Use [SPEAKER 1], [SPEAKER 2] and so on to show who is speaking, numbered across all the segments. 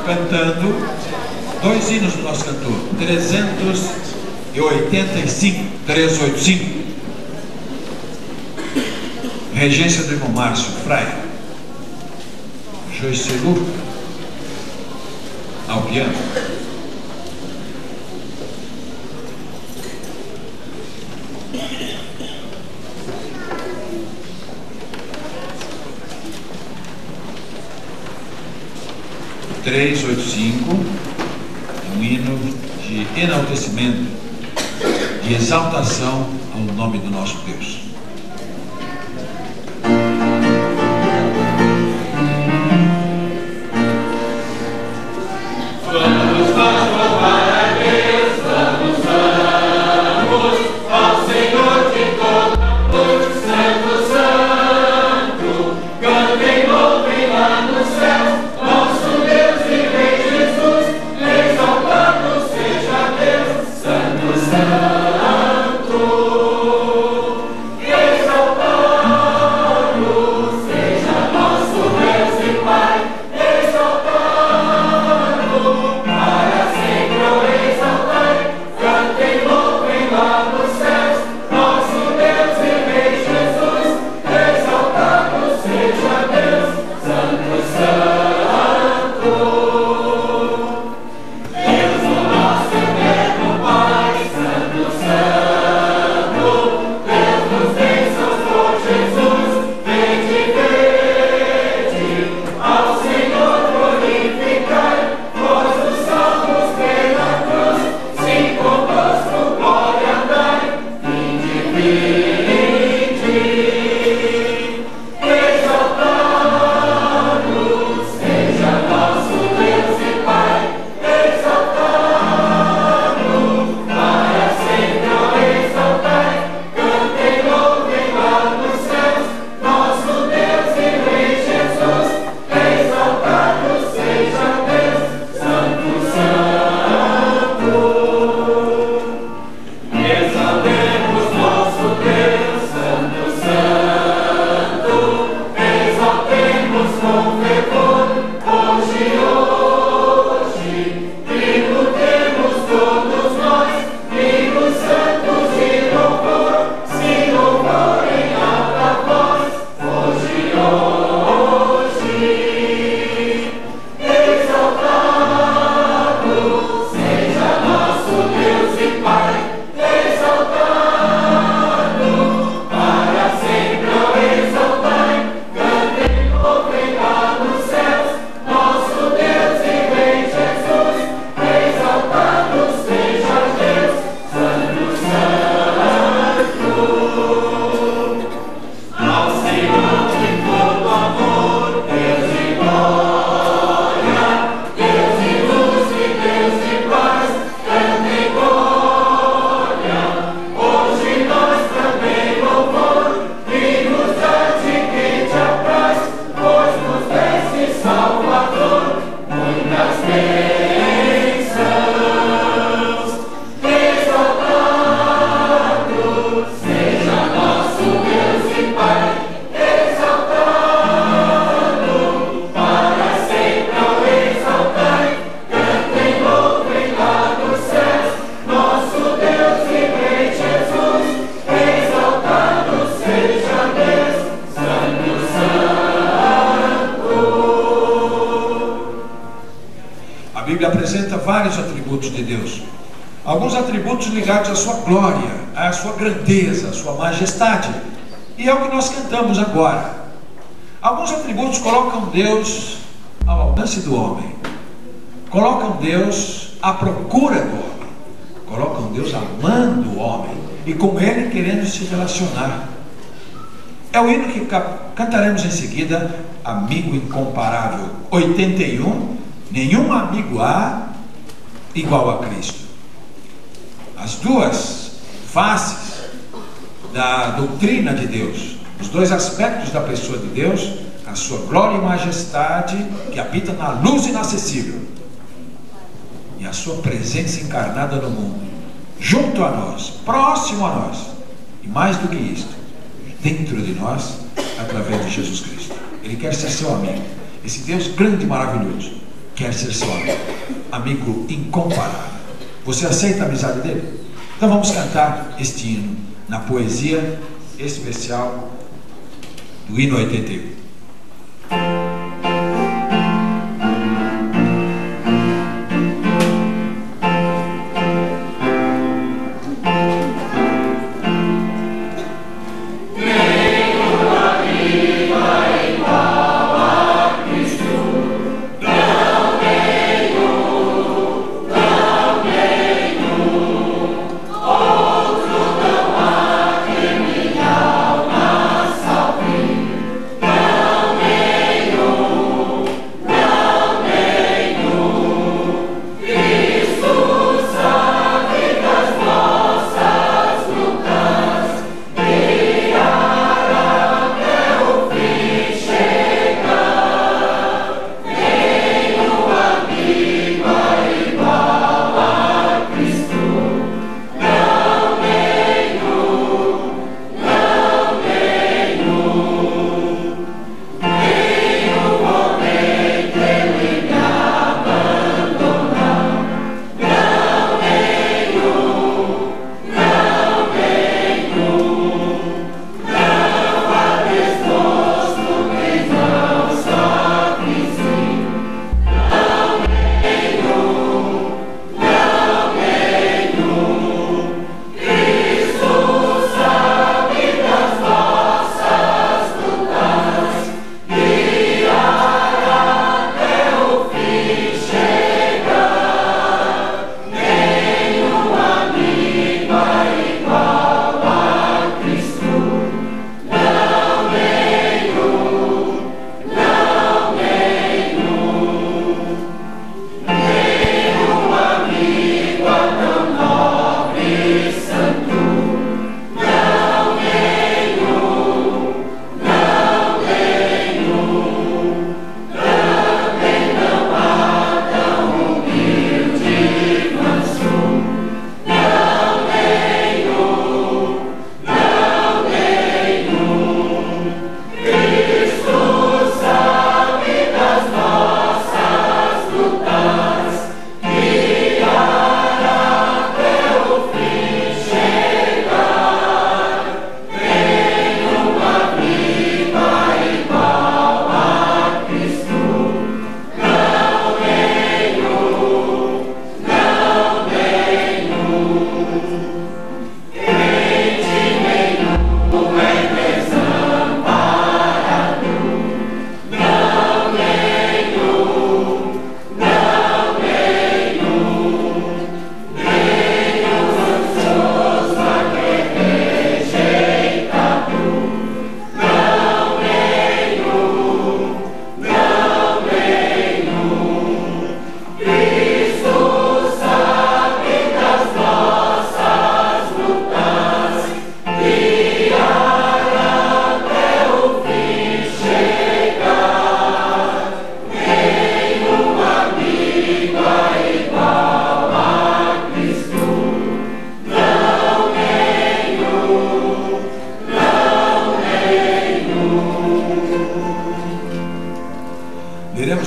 [SPEAKER 1] cantando 2 hinos do nosso cantor, 385. Regência do irmão Márcio Fraia, Joyce Lu ao piano. Um hino de enaltecimento, de exaltação ao nome do nosso Deus. A Bíblia apresenta vários atributos de Deus. Alguns atributos ligados à sua glória, à sua grandeza, à sua majestade. E é o que nós cantamos agora. Alguns atributos colocam Deus ao alcance do homem. Colocam Deus à procura do homem. Colocam Deus amando o homem. E com Ele querendo se relacionar. É o hino que cantaremos em seguida, Amigo Incomparável 81. Nenhum amigo há igual a Cristo. As duas faces da doutrina de Deus, os dois aspectos da pessoa de Deus, a sua glória e majestade que habita na luz inacessível, e a sua presença encarnada no mundo, junto a nós, próximo a nós, e mais do que isto, dentro de nós, através de Jesus Cristo. Ele quer ser seu amigo, esse Deus grande e maravilhoso, quer ser seu amigo, amigo incomparável. Você aceita a amizade dele? Então vamos cantar este hino na poesia especial do hino 81.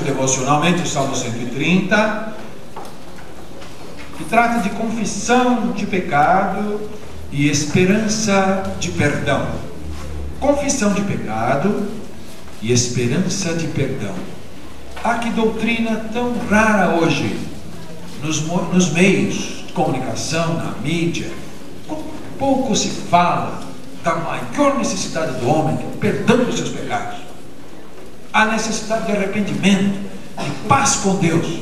[SPEAKER 1] Devocionalmente o Salmo 130, que trata de confissão de pecado e esperança de perdão. Confissão de pecado e esperança de perdão. Ah, que doutrina tão rara hoje nos meios de comunicação, na mídia. Como pouco se fala da maior necessidade do homem, que é o perdão dos seus pecados, a necessidade de arrependimento, de paz com Deus.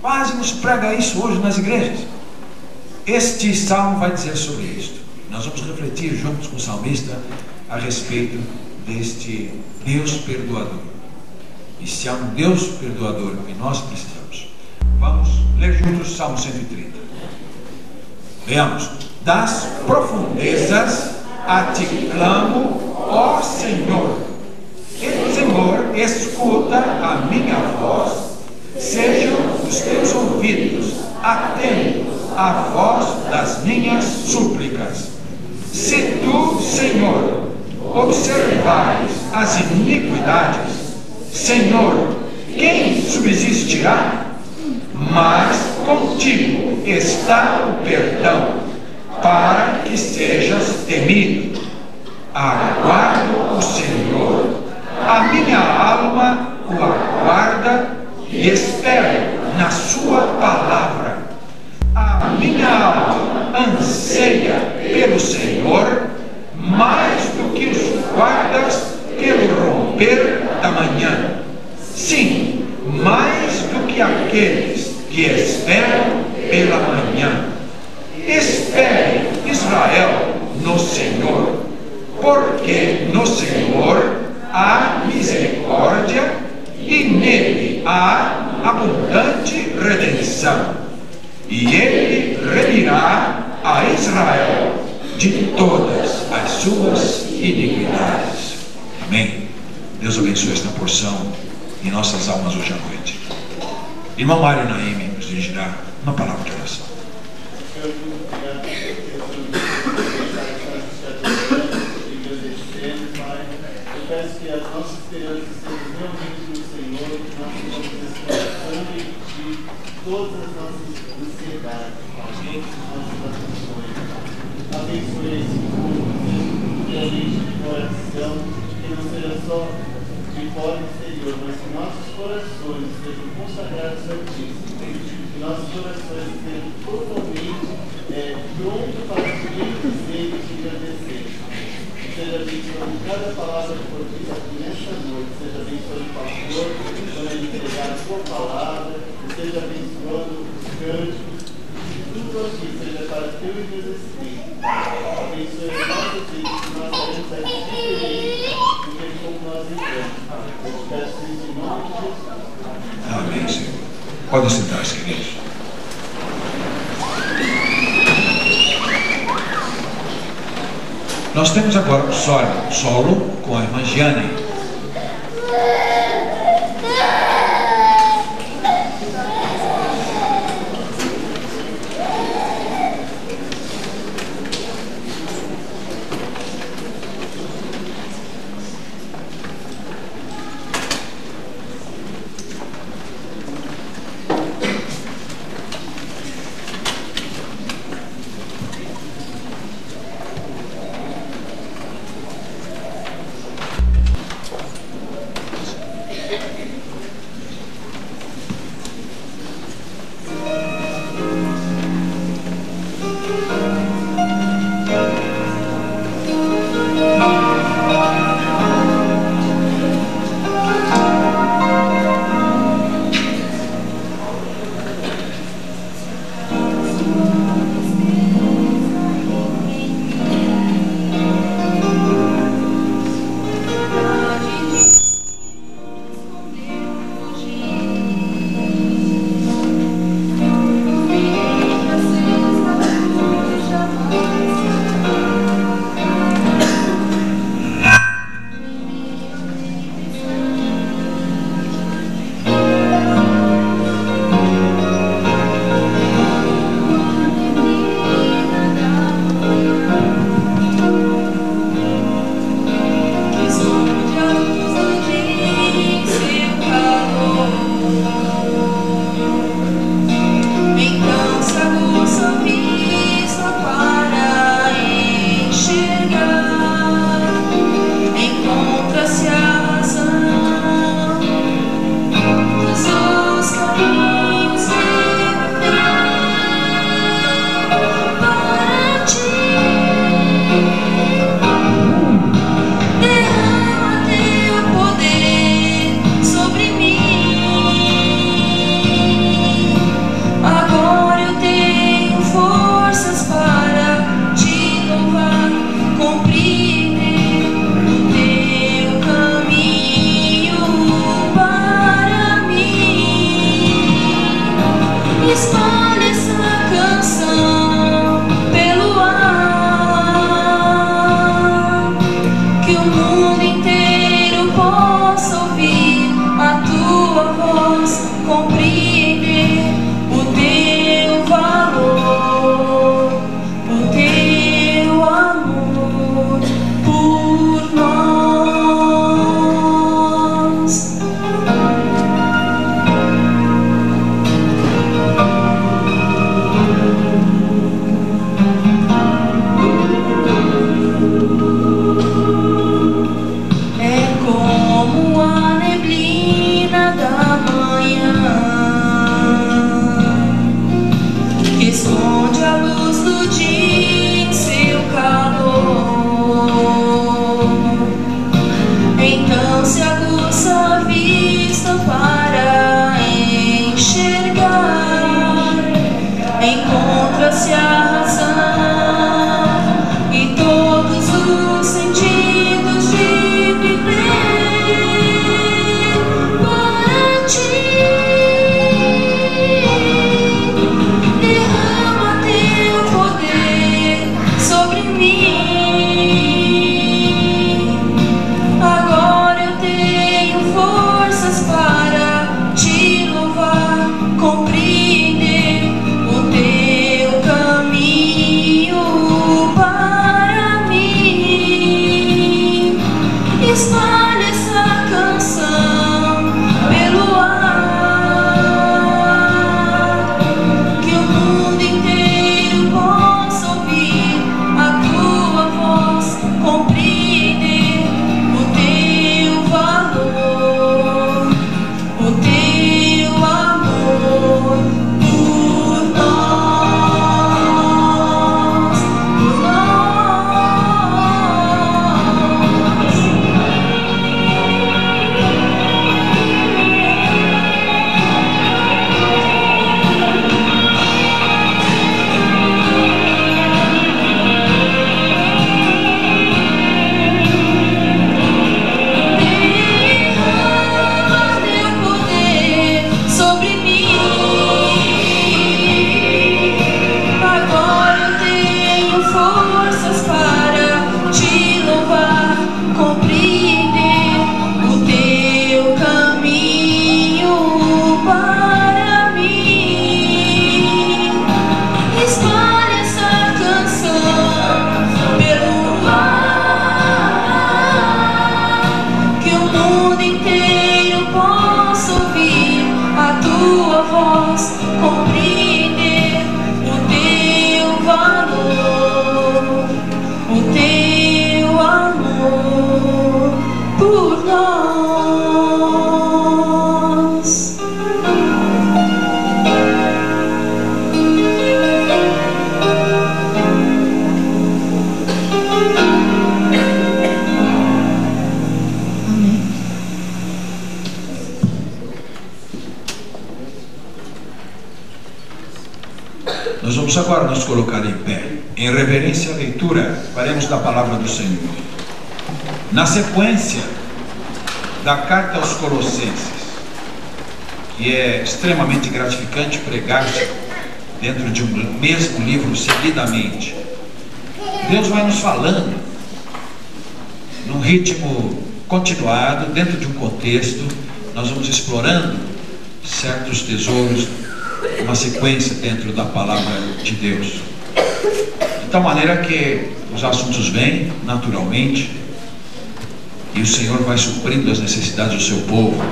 [SPEAKER 1] Quase nos prega isso hoje nas igrejas. Este salmo vai dizer sobre isto. Nós vamos refletir juntos com o salmista a respeito deste Deus perdoador. E se há um Deus perdoador que nós precisamos, vamos ler juntos o Salmo 130. Veamos. Das profundezas a ti clamo, ó Senhor. Senhor, escuta a minha voz, sejam os teus ouvidos atentos à voz das minhas súplicas. Se tu, Senhor, observares as iniquidades, Senhor, quem subsistirá? mas contigo está o perdão, para que sejas temido. Aguardo o Senhor, a minha alma o aguarda e espero na sua palavra. A minha alma anseia pelo Senhor, mais do que os guardas pelo romper da manhã. Sim, mais do que aqueles que esperam pela manhã. Espere, Israel, no Senhor, porque no Senhor há misericórdia e nele há abundante redenção. E ele remirá a Israel de todas as suas iniquidades. Amém. Deus abençoe esta porção em nossas almas hoje à noite. Irmão Mário Naime nos dirigirá uma palavra de oração.
[SPEAKER 2] Peço que as nossas esperanças sejam realmente no Senhor, que nós possamos descansar de todas as nossas ansiedades, nossas aflições. Abençoe esse culto, realmente de coração, que não seja só de fora e exterior, mas que nossos corações sejam consagrados a Ti, que nossos corações estejam totalmente prontos para te bendizer e te agradecer. Seja abençoando cada palavra que for dita aqui nesta noite. Seja abençoando o pastor, quando ele entregar a sua palavra. E seja abençoando os cânticos. E tudo aqui seja para teu e Deus Espírito. Abençoe as nossas vidas, que nós saímos daqui diferentes do que como nós entramos. Eu te peço isso em nome de Jesus.
[SPEAKER 1] Amém, Senhor. Podem sentar-se, queridos. Nós temos agora um solo com a irmã Giane. Nós vamos agora nos colocar em pé. Em reverência à leitura, faremos da palavra do Senhor. Na sequência da carta aos Colossenses, que é extremamente gratificante pregar dentro de um mesmo livro seguidamente, Deus vai nos falando num ritmo continuado, dentro de um contexto. Nós vamos explorando certos tesouros, uma sequência dentro da palavra de Deus, de tal maneira que os assuntos vêm naturalmente e o Senhor vai suprindo as necessidades do seu povo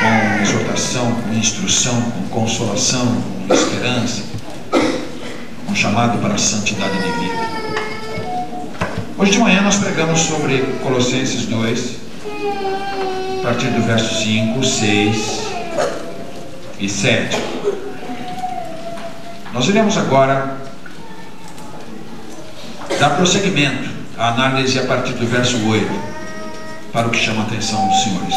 [SPEAKER 1] com exortação, com instrução, com consolação, com esperança, com chamado para a santidade de vida. Hoje de manhã nós pregamos sobre Colossenses 2, a partir do verso 5, 6 e 7. Nós iremos agora dar prosseguimento à análise a partir do verso 8, para o que chama a atenção dos senhores.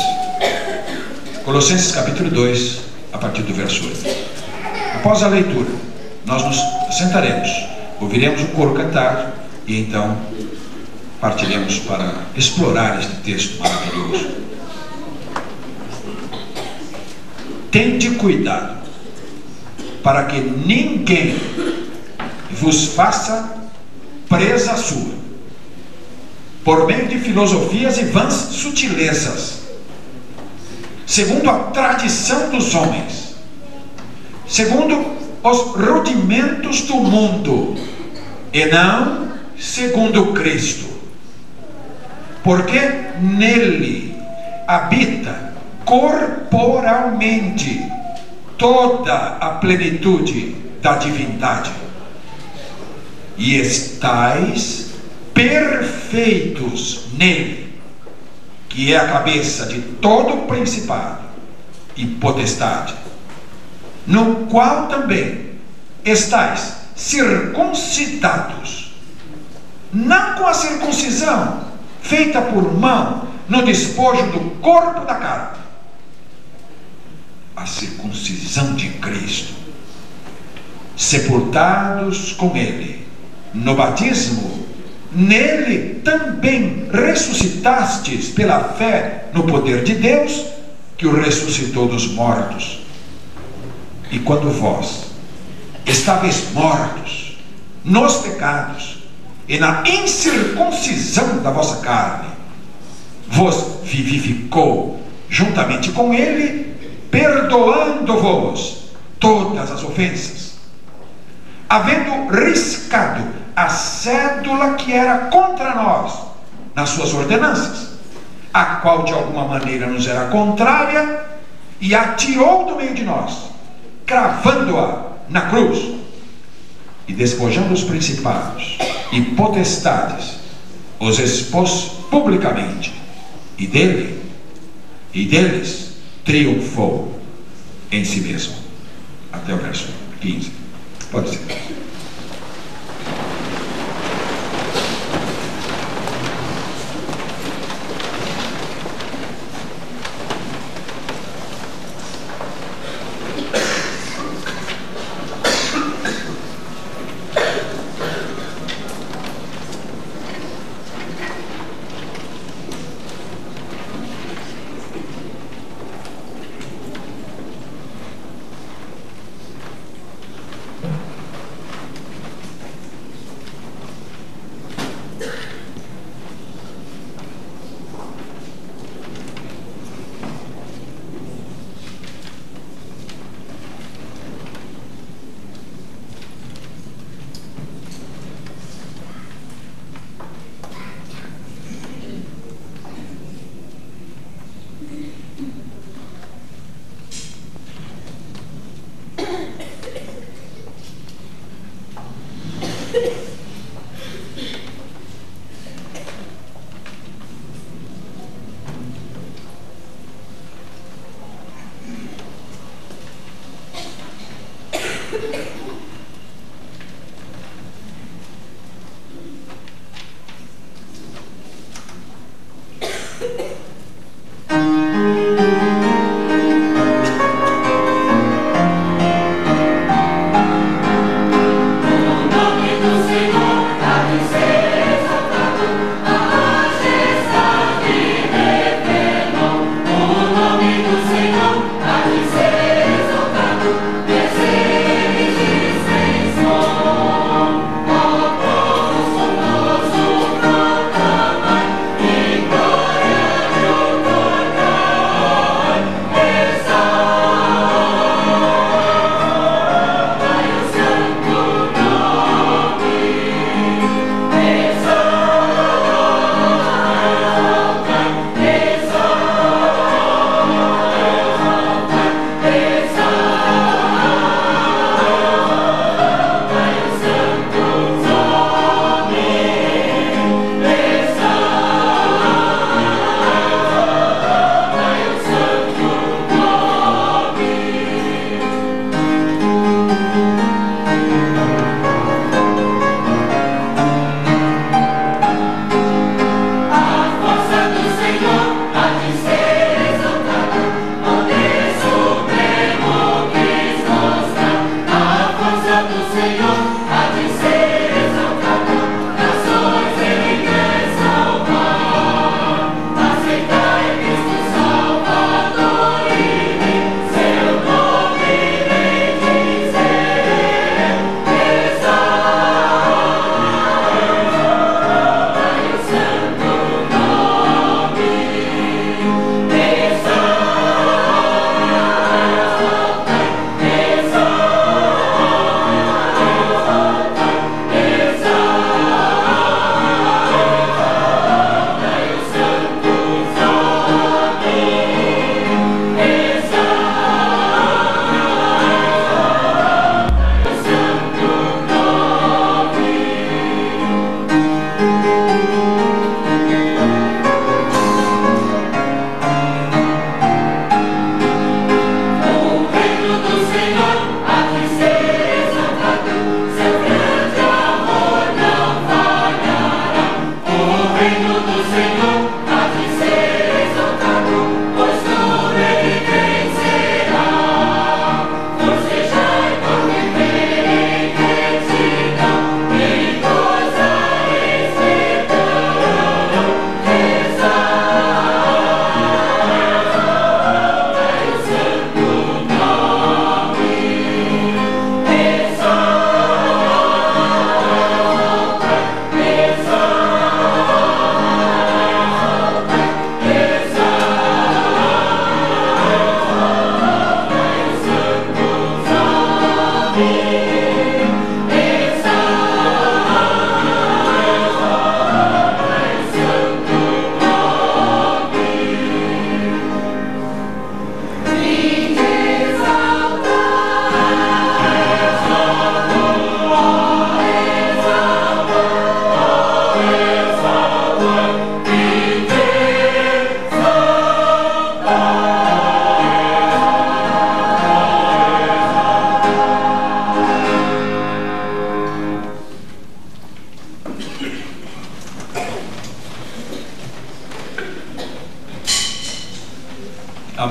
[SPEAKER 1] Colossenses capítulo 2, a partir do verso 8. Após a leitura, nós nos sentaremos, ouviremos o coro cantar e então partiremos para explorar este texto maravilhoso. Tende cuidado para que ninguém vos faça presa sua, por meio de filosofias e vãs sutilezas, segundo a tradição dos homens, segundo os rudimentos do mundo, e não segundo Cristo. Porque nele habita corporalmente toda a plenitude da divindade, e estais perfeitos nele, que é a cabeça de todo o principado e potestade, no qual também estais circuncidados, não com a circuncisão feita por mão no despojo do corpo da carne, a circuncisão de Cristo, sepultados com ele no batismo, nele também ressuscitastes pela fé no poder de Deus, que o ressuscitou dos mortos. E quando vós estáveis mortos nos pecados e na incircuncisão da vossa carne, vos vivificou juntamente com ele, perdoando-vos todas as ofensas, havendo riscado a cédula que era contra nós nas suas ordenanças, a qual de alguma maneira nos era contrária, e atirou do meio de nós, cravando-a na cruz, e despojando os principados e potestades, os expôs publicamente, e deles triunfou em si mesmo. Até o verso 15. Pode ser.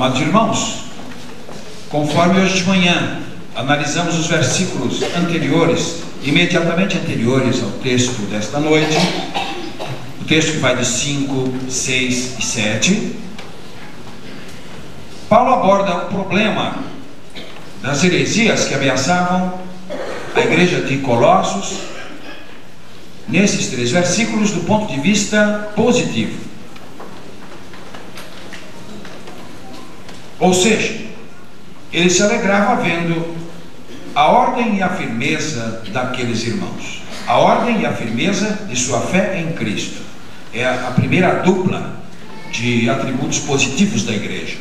[SPEAKER 1] Amados irmãos, conforme hoje de manhã analisamos os versículos anteriores, imediatamente anteriores ao texto desta noite, o texto que vai de 5, 6 e 7, Paulo aborda o problema das heresias que ameaçavam a igreja de Colossos nesses 3 versículos do ponto de vista positivo. Ou seja, ele se alegrava vendo a ordem e a firmeza daqueles irmãos, a ordem e a firmeza de sua fé em Cristo. É a primeira dupla de atributos positivos da igreja.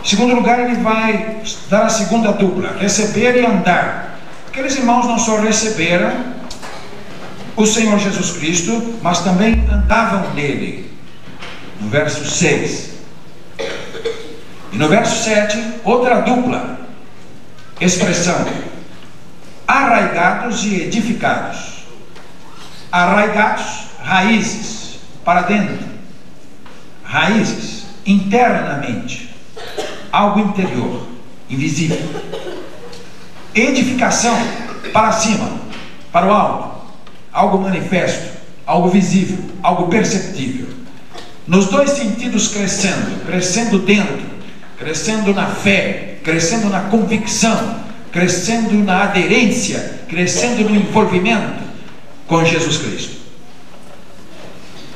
[SPEAKER 1] Em segundo lugar, ele vai dar a segunda dupla: receber e andar. Aqueles irmãos não só receberam o Senhor Jesus Cristo, mas também andavam nele. No verso 6. E no verso 7, outra dupla expressão: arraigados e edificados. Arraigados, raízes, para dentro. Raízes, internamente. Algo interior, invisível. Edificação, para cima, para o alto. Algo manifesto, algo visível, algo perceptível. Nos 2 sentidos crescendo. Crescendo dentro, crescendo na fé, crescendo na convicção, crescendo na aderência, crescendo no envolvimento com Jesus Cristo.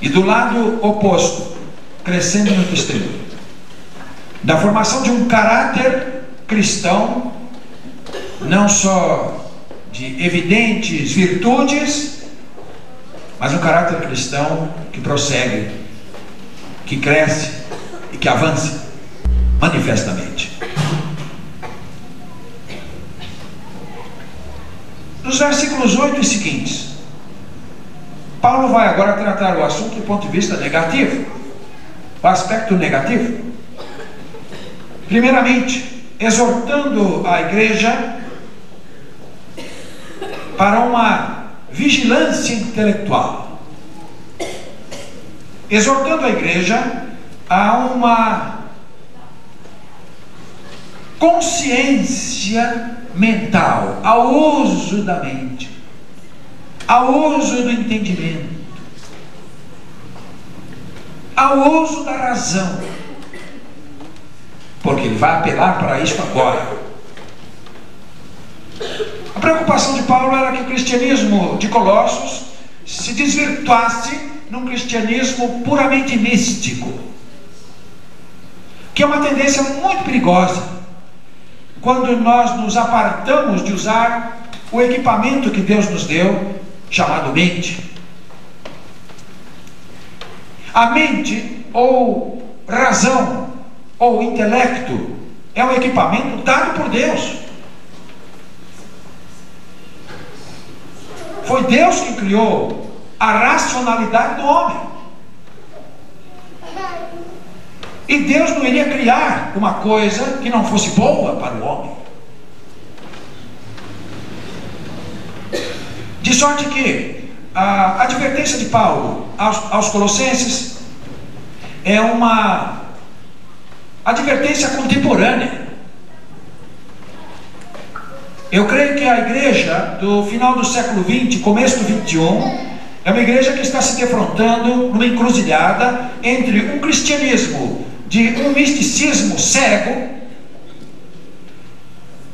[SPEAKER 1] E do lado oposto, crescendo no testemunho. Da formação de um caráter cristão, não só de evidentes virtudes, mas um caráter cristão que prossegue, que cresce e que avança manifestamente. Nos versículos 8 e seguintes, Paulo vai agora tratar o assunto do ponto de vista negativo, o aspecto negativo. Primeiramente, exortando a igreja para uma vigilância intelectual, exortando a igreja a uma consciência mental, ao uso da mente, ao uso do entendimento, ao uso da razão, porque ele vai apelar para isso agora. A preocupação de Paulo era que o cristianismo de Colossos se desvirtuasse num cristianismo puramente místico, que é uma tendência muito perigosa quando nós nos apartamos de usar o equipamento que Deus nos deu, chamado mente. A mente, ou razão, ou intelecto, é um equipamento dado por Deus. Foi Deus que criou a racionalidade do homem. E Deus não iria criar uma coisa que não fosse boa para o homem. De sorte que a advertência de Paulo aos Colossenses é uma advertência contemporânea. Eu creio que a igreja do final do século XX, começo do XXI, é uma igreja que está se defrontando numa encruzilhada entre um cristianismo de um misticismo cego,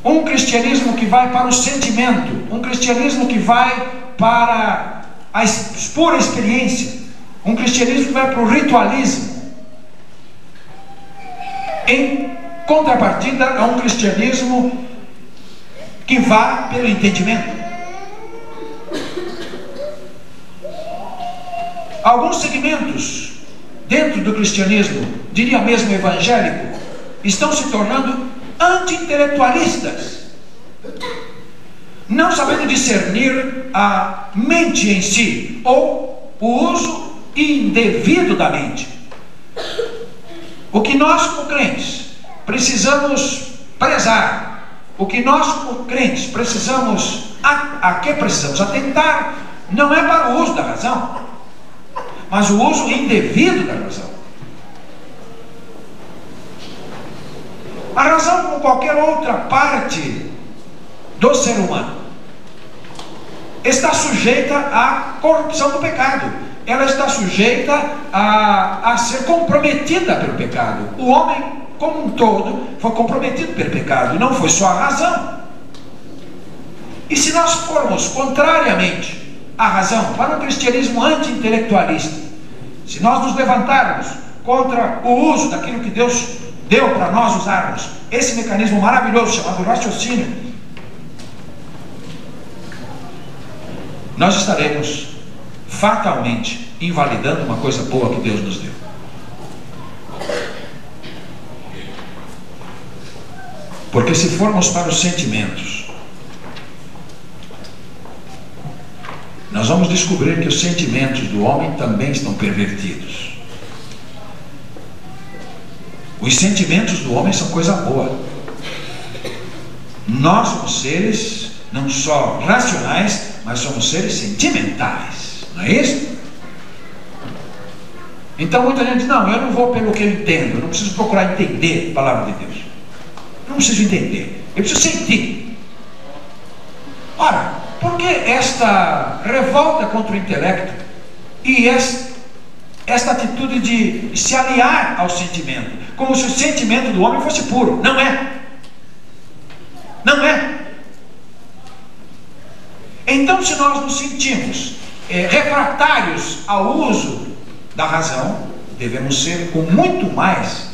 [SPEAKER 1] um cristianismo que vai para o sentimento, um cristianismo que vai para a pura experiência, um cristianismo que vai para o ritualismo, em contrapartida a um cristianismo que vá pelo entendimento. Alguns segmentos dentro do cristianismo, diria mesmo evangélico, estão se tornando anti-intelectualistas, não sabendo discernir a mente em si, ou o uso indevido da mente. O que nós como crentes precisamos prezar, o que nós como crentes precisamos, a que precisamos atentar, não é para o uso da razão, mas o uso indevido da razão. A razão, como qualquer outra parte do ser humano, está sujeita à corrupção do pecado. Ela está sujeita a ser comprometida pelo pecado. O homem, como um todo, foi comprometido pelo pecado, e não foi só a razão. E se nós formos contrariamente à razão, para um cristianismo anti-intelectualista, se nós nos levantarmos contra o uso daquilo que Deus deu para nós usarmos, esse mecanismo maravilhoso chamado raciocínio, nós estaremos fatalmente invalidando uma coisa boa que Deus nos deu. Porque se formos para os sentimentos, nós vamos descobrir que os sentimentos do homem também estão pervertidos. Os sentimentos do homem são coisa boa. Nós somos seres não só racionais, mas somos seres sentimentais, não é isso? Então muita gente diz, não, eu não vou pelo que eu entendo, eu não preciso procurar entender a palavra de Deus, eu não preciso entender, eu preciso sentir. Ora, por que esta revolta contra o intelecto e esta atitude de se aliar ao sentimento, como se o sentimento do homem fosse puro? Não é. Não é. Então, se nós nos sentimos refratários ao uso da razão, devemos ser com muito mais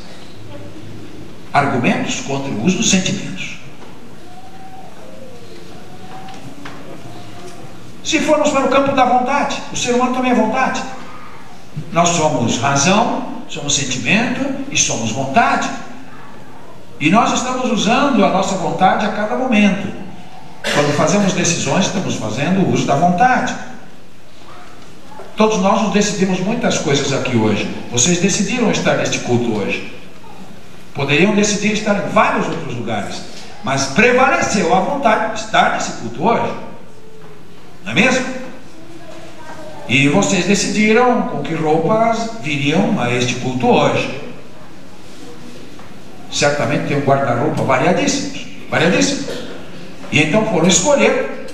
[SPEAKER 1] argumentos contra o uso dos sentimentos. Se formos para o campo da vontade, o ser humano também é vontade. Nós somos razão, somos sentimento e somos vontade. E nós estamos usando a nossa vontade a cada momento. Quando fazemos decisões, estamos fazendo o uso da vontade. Todos nós nos decidimos muitas coisas aqui hoje. Vocês decidiram estar neste culto hoje. Poderiam decidir estar em vários outros lugares, mas prevaleceu a vontade de estar nesse culto hoje. Não é mesmo? E vocês decidiram com que roupas viriam a este culto hoje. Certamente tem um guarda-roupa variadíssimo. E então foram escolher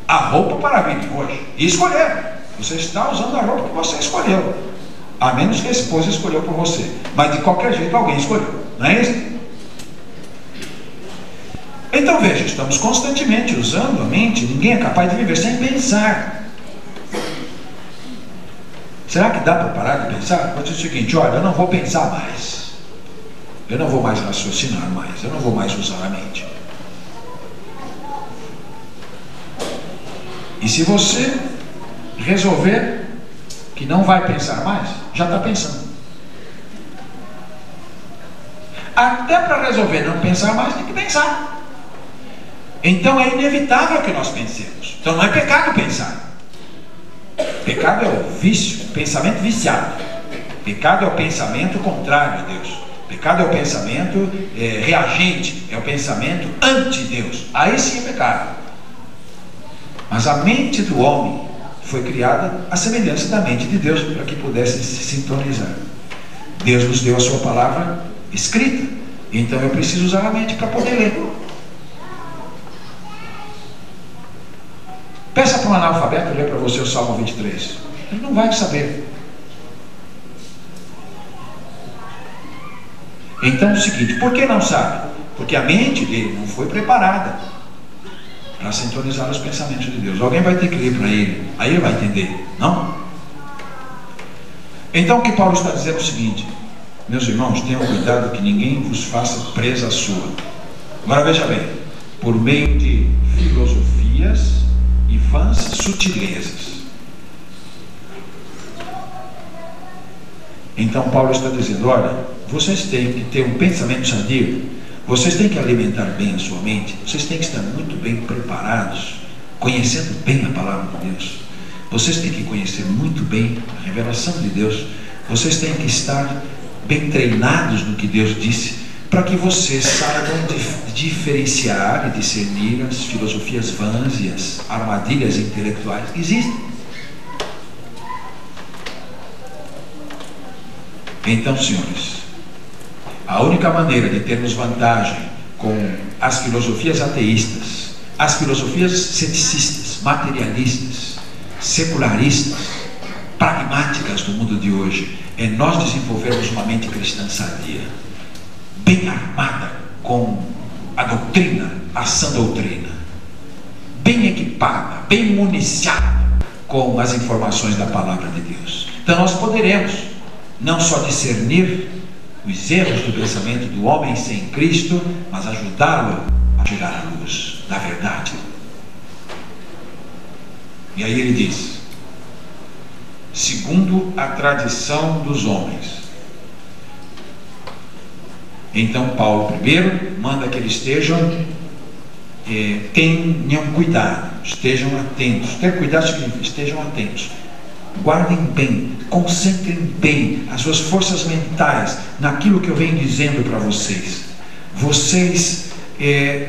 [SPEAKER 1] a roupa para vir hoje. E escolher. Você está usando a roupa que você escolheu. A menos que a esposa escolheu por você. Mas de qualquer jeito alguém escolheu. Não é isso? Então veja, estamos constantemente usando a mente. Ninguém é capaz de viver sem pensar. Será que dá para parar de pensar? Pode dizer o seguinte, olha, eu não vou pensar mais. Eu não vou mais raciocinar mais. Eu não vou mais usar a mente. E se você resolver que não vai pensar mais, já está pensando. Até para resolver não pensar mais, tem que pensar. Então é inevitável que nós pensemos. Então não é pecado pensar. Pecado é o vício, pensamento viciado. Pecado é o pensamento contrário a Deus. Pecado é o pensamento reagente, é o pensamento anti-Deus. Aí sim é pecado. Mas a mente do homem foi criada à semelhança da mente de Deus, para que pudesse se sintonizar. Deus nos deu a sua palavra escrita, então eu preciso usar a mente para poder ler. Peça para um analfabeto ler para você o Salmo 23. Ele não vai saber. Então é o seguinte, por que não sabe? Porque a mente dele não foi preparada para sintonizar os pensamentos de Deus. Alguém vai ter que ler para ele, aí ele vai entender, não? Então o que Paulo está dizendo é o seguinte, meus irmãos, tenham cuidado que ninguém vos faça presa sua. Agora veja bem, por meio de filosofias e vãs sutilezas. Então Paulo está dizendo, olha, vocês têm que ter um pensamento sadio. Vocês têm que alimentar bem a sua mente. Vocês têm que estar muito bem preparados, conhecendo bem a palavra de Deus. Vocês têm que conhecer muito bem a revelação de Deus. Vocês têm que estar bem treinados no que Deus disse, para que vocês saibam diferenciar e discernir as filosofias vãs e as armadilhas intelectuais que existem. Então, senhores, A única maneira de termos vantagem com as filosofias ateístas, as filosofias ceticistas, materialistas, secularistas, pragmáticas do mundo de hoje, é nós desenvolvermos uma mente cristã sadia, bem armada com a doutrina, a sã doutrina, bem equipada, bem municiada com as informações da palavra de Deus. Então nós poderemos não só discernir os erros do pensamento do homem sem Cristo, mas ajudá-lo a chegar à luz da verdade. E aí ele diz: segundo a tradição dos homens. Então Paulo primeiro manda que eles tenham cuidado, estejam atentos. Ter cuidado significa estejam atentos, guardem bem, concentrem bem as suas forças mentais naquilo que eu venho dizendo para vocês. Vocês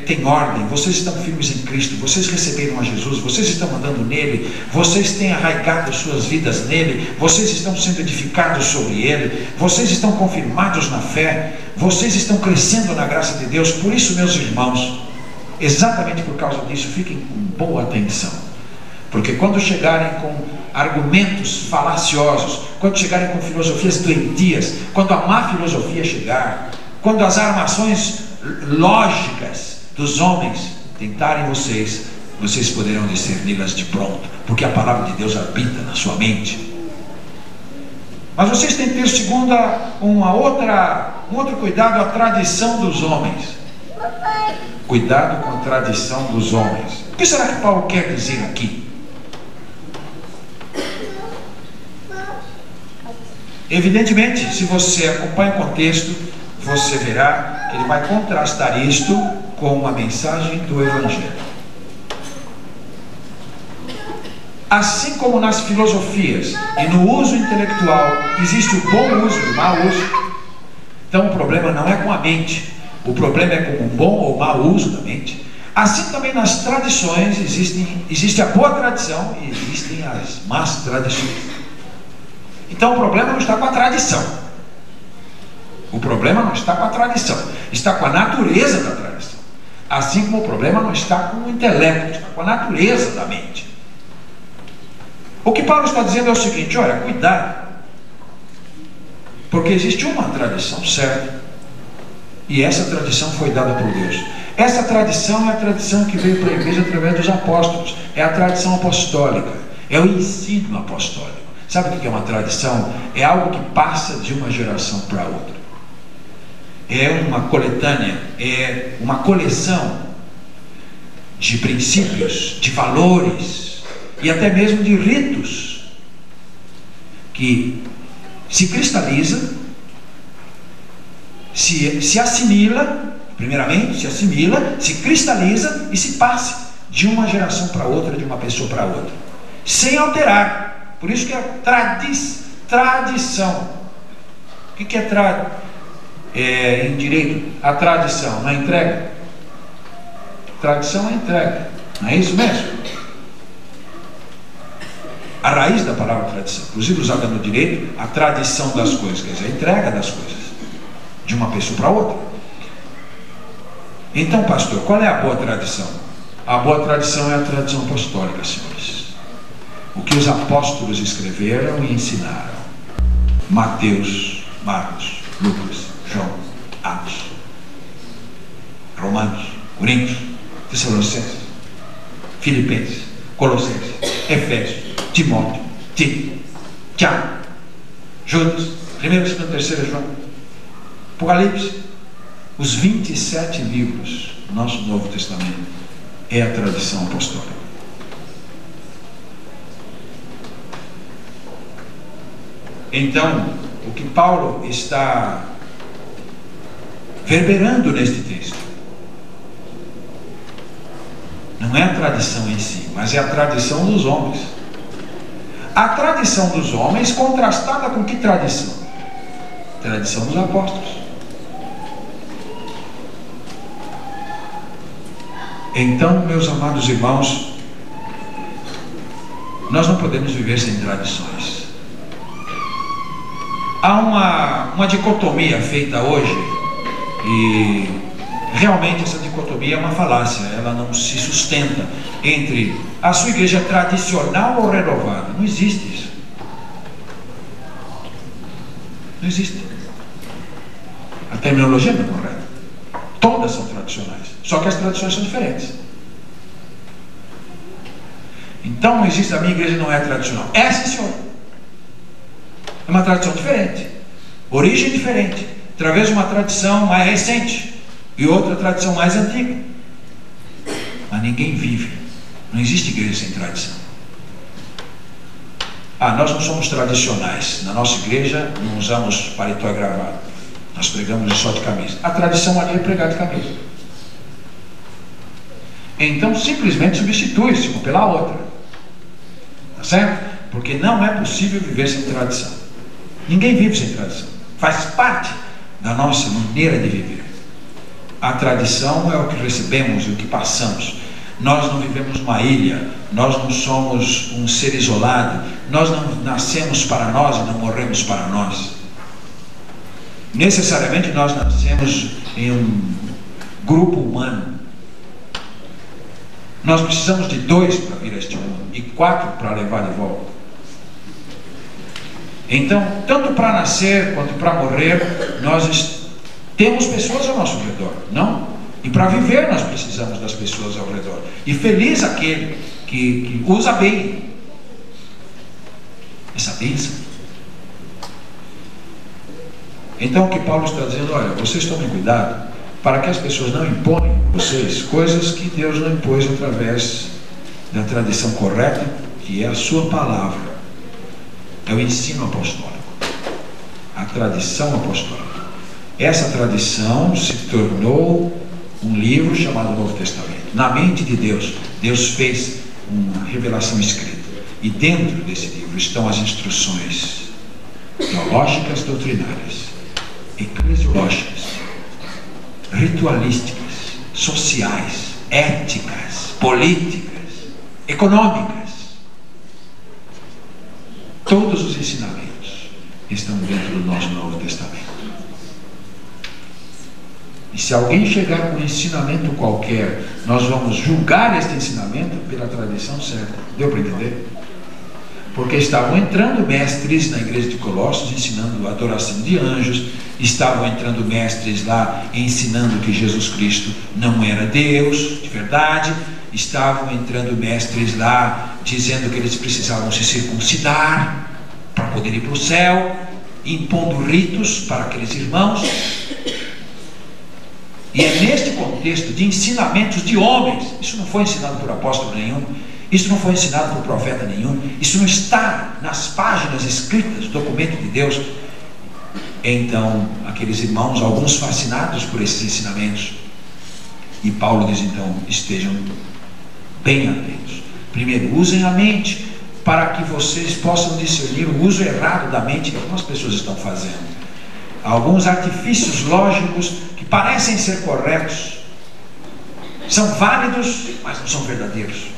[SPEAKER 1] têm ordem, vocês estão firmes em Cristo, vocês receberam a Jesus, vocês estão andando nele, vocês têm arraigado suas vidas nele, vocês estão sendo edificados sobre ele, vocês estão confirmados na fé, vocês estão crescendo na graça de Deus. Por isso, meus irmãos, exatamente por causa disso, fiquem com boa atenção, porque quando chegarem com argumentos falaciosos, quando chegarem com filosofias doentias, quando a má filosofia chegar, quando as armações lógicas dos homens tentarem vocês poderão discerni-las de pronto, porque a palavra de Deus habita na sua mente. Mas vocês têm que ter, segundo um outro cuidado, a tradição dos homens. Cuidado com a tradição dos homens. O que será que Paulo quer dizer aqui? Evidentemente, se você acompanha o contexto, você verá que ele vai contrastar isto com a mensagem do Evangelho. Assim como nas filosofias e no uso intelectual existe o bom uso e o mau uso, então o problema não é com a mente, o problema é com o bom ou mau uso da mente. Assim também nas tradições existe a boa tradição e existem as más tradições. Então o problema não está com a tradição. O problema não está com a tradição, está com a natureza da tradição. Assim como o problema não está com o intelecto, está com a natureza da mente. O que Paulo está dizendo é o seguinte: olha, cuidado, porque existe uma tradição certa, e essa tradição foi dada por Deus. Essa tradição é a tradição que veio para a igreja através dos apóstolos, é a tradição apostólica, é o ensino apostólico. Sabe o que é uma tradição? É algo que passa de uma geração para outra. É uma coletânea, é uma coleção de princípios, de valores e até mesmo de ritos que se cristaliza, se assimila, primeiramente se assimila, se cristaliza e se passa de uma geração para outra, de uma pessoa para outra, sem alterar. Por isso que é tradição. O que é em direito? A tradição, não é entrega? Tradição é entrega, não é isso mesmo? A raiz da palavra tradição, inclusive usada no direito, a tradição das coisas, quer dizer, a entrega das coisas de uma pessoa para outra. Então, pastor, qual é a boa tradição? A boa tradição é a tradição apostólica, senhores. O que os apóstolos escreveram e ensinaram: Mateus, Marcos, Lucas, João, Atos, Romanos, Coríntios, Tessalonicenses, Filipenses, Colossenses, Efésios, Timóteo, Tito, Tiago, Judas, 1º, 2º, 3º João, Apocalipse. Os 27 livros do nosso Novo Testamento é a tradição apostólica. Então, o que Paulo está verberando neste texto não é a tradição em si, mas é a tradição dos homens. A tradição dos homens contrastada com que tradição? Tradição dos apóstolos. Então, meus amados irmãos, nós não podemos viver sem tradições. Há uma dicotomia feita hoje E realmente essa dicotomia é uma falácia, ela não se sustenta entre a sua igreja tradicional ou renovada. Não existe isso. Não existe. A terminologia não é correta. Todas são tradicionais, só que as tradições são diferentes. Então não existe, a minha igreja não é tradicional. É, sim, senhor. É uma tradição diferente, origem diferente, através de uma tradição mais recente e outra tradição mais antiga. Mas ninguém vive. Não existe igreja sem tradição. Nós não somos tradicionais. Na nossa igreja não usamos paletó e gravata. Nós pregamos só de camisa. A tradição ali é pregar de camisa. Então simplesmente substitui-se uma pela outra. Tá certo? Porque não é possível viver sem tradição. Ninguém vive sem tradição. Faz parte da nossa maneira de viver. A tradição é o que recebemos e o que passamos. Nós não vivemos numa ilha, nós não somos um ser isolado, nós não nascemos para nós e não morremos para nós. Necessariamente nós nascemos em um grupo humano. Nós precisamos de 2 para vir a este mundo e 4 para levar de volta. Então, tanto para nascer quanto para morrer, nós temos pessoas ao nosso redor, não? E para viver nós precisamos das pessoas ao redor. E feliz aquele que usa bem essa bênção. Então o que Paulo está dizendo, olha, vocês tomem cuidado para que as pessoas não imponham a vocês coisas que Deus não impôs através da tradição correta, que é a sua palavra. É o ensino apostólico. A tradição apostólica. Essa tradição se tornou um livro chamado Novo Testamento. Na mente de Deus, Deus fez uma revelação escrita. E dentro desse livro estão as instruções teológicas, doutrinárias, eclesiológicas, ritualísticas, sociais, éticas, políticas, econômicas. Todos os ensinamentos estão dentro do nosso Novo Testamento. E se alguém chegar com um ensinamento qualquer, nós vamos julgar este ensinamento pela tradição certa. Deu para entender? Porque estavam entrando mestres na igreja de Colossos ensinando a adoração de anjos, estavam entrando mestres lá ensinando que Jesus Cristo não era Deus de verdade, estavam entrando mestres lá dizendo que eles precisavam se circuncidar para poder ir para o céu, impondo ritos para aqueles irmãos. E é neste contexto de ensinamentos de homens, isso não foi ensinado por apóstolo nenhum, isso não foi ensinado por profeta nenhum, isso não está nas páginas escritas do documento de Deus. Então, aqueles irmãos, alguns fascinados por esses ensinamentos, e Paulo diz então, estejam bem atentos. Primeiro, usem a mente, para que vocês possam discernir o uso errado da mente que algumas pessoas estão fazendo. Alguns artifícios lógicos que parecem ser corretos, são válidos, mas não são verdadeiros.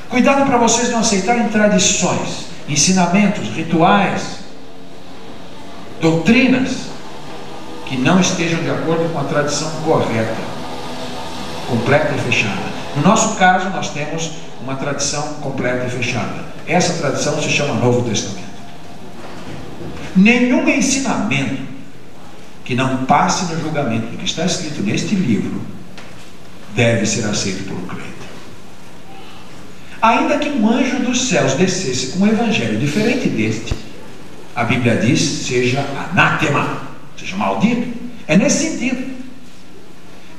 [SPEAKER 1] Cuidado para vocês não aceitarem tradições, ensinamentos, rituais, doutrinas que não estejam de acordo com a tradição correta, completa e fechada. No nosso caso, nós temos uma tradição completa e fechada. Essa tradição se chama Novo Testamento. Nenhum ensinamento que não passe no julgamento do que está escrito neste livro deve ser aceito por um crente. Ainda que um anjo dos céus descesse com um evangelho diferente deste, a Bíblia diz, seja anátema, seja maldito. É nesse sentido.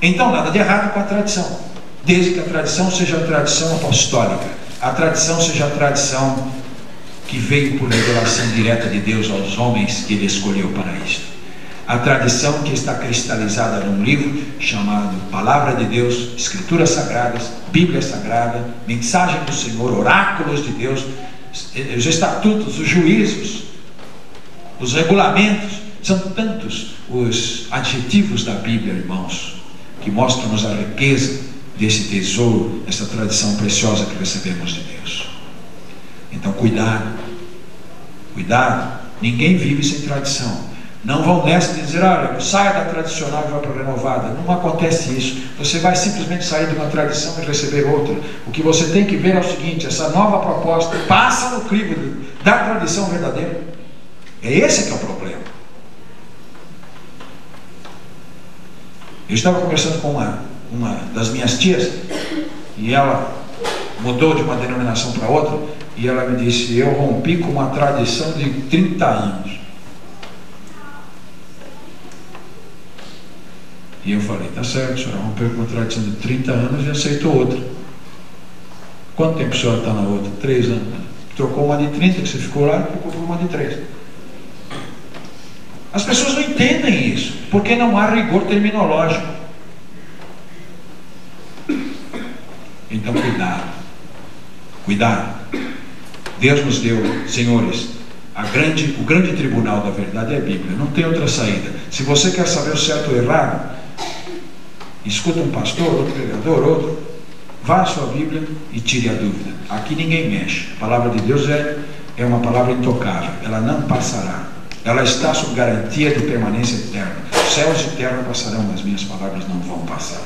[SPEAKER 1] Então nada de errado com a tradição, desde que a tradição seja a tradição apostólica, a tradição seja a tradição que veio por revelação direta de Deus aos homens que Ele escolheu para isto. A tradição que está cristalizada num livro chamado Palavra de Deus, Escrituras Sagradas, Bíblia Sagrada, Mensagem do Senhor, Oráculos de Deus, os estatutos, os juízos, os regulamentos, são tantos os adjetivos da Bíblia, irmãos, que mostram-nos a riqueza desse tesouro, dessa tradição preciosa que recebemos de Deus. Então cuidado, cuidado, ninguém vive sem tradição. Não vão nessa de dizer, olha, saia da tradicional e vá para a renovada. Não acontece isso. Você vai simplesmente sair de uma tradição e receber outra. O que você tem que ver é o seguinte: essa nova proposta passa no crivo da tradição verdadeira. É esse que é o problema. Eu estava conversando com uma das minhas tias, e ela mudou de uma denominação para outra, e ela me disse: eu rompi com uma tradição de 30 anos. E eu falei: tá certo, a senhora rompeu com uma tradição de 30 anos e aceitou outra. Quanto tempo a senhora está na outra? 3 anos. Trocou uma de 30 que você ficou lá e trocou por uma de 3. As pessoas não entendem isso, porque não há rigor terminológico. Então cuidado. Cuidado. Deus nos deu, senhores, o grande tribunal da verdade é a Bíblia. Não tem outra saída. Se você quer saber o certo ou errado, escuta um pastor, outro pregador, outro, vá à sua Bíblia e tire a dúvida. Aqui ninguém mexe. A palavra de Deus é uma palavra intocável. Ela não passará. Ela está sob garantia de permanência eterna. Céus e terra passarão, mas minhas palavras não vão passar.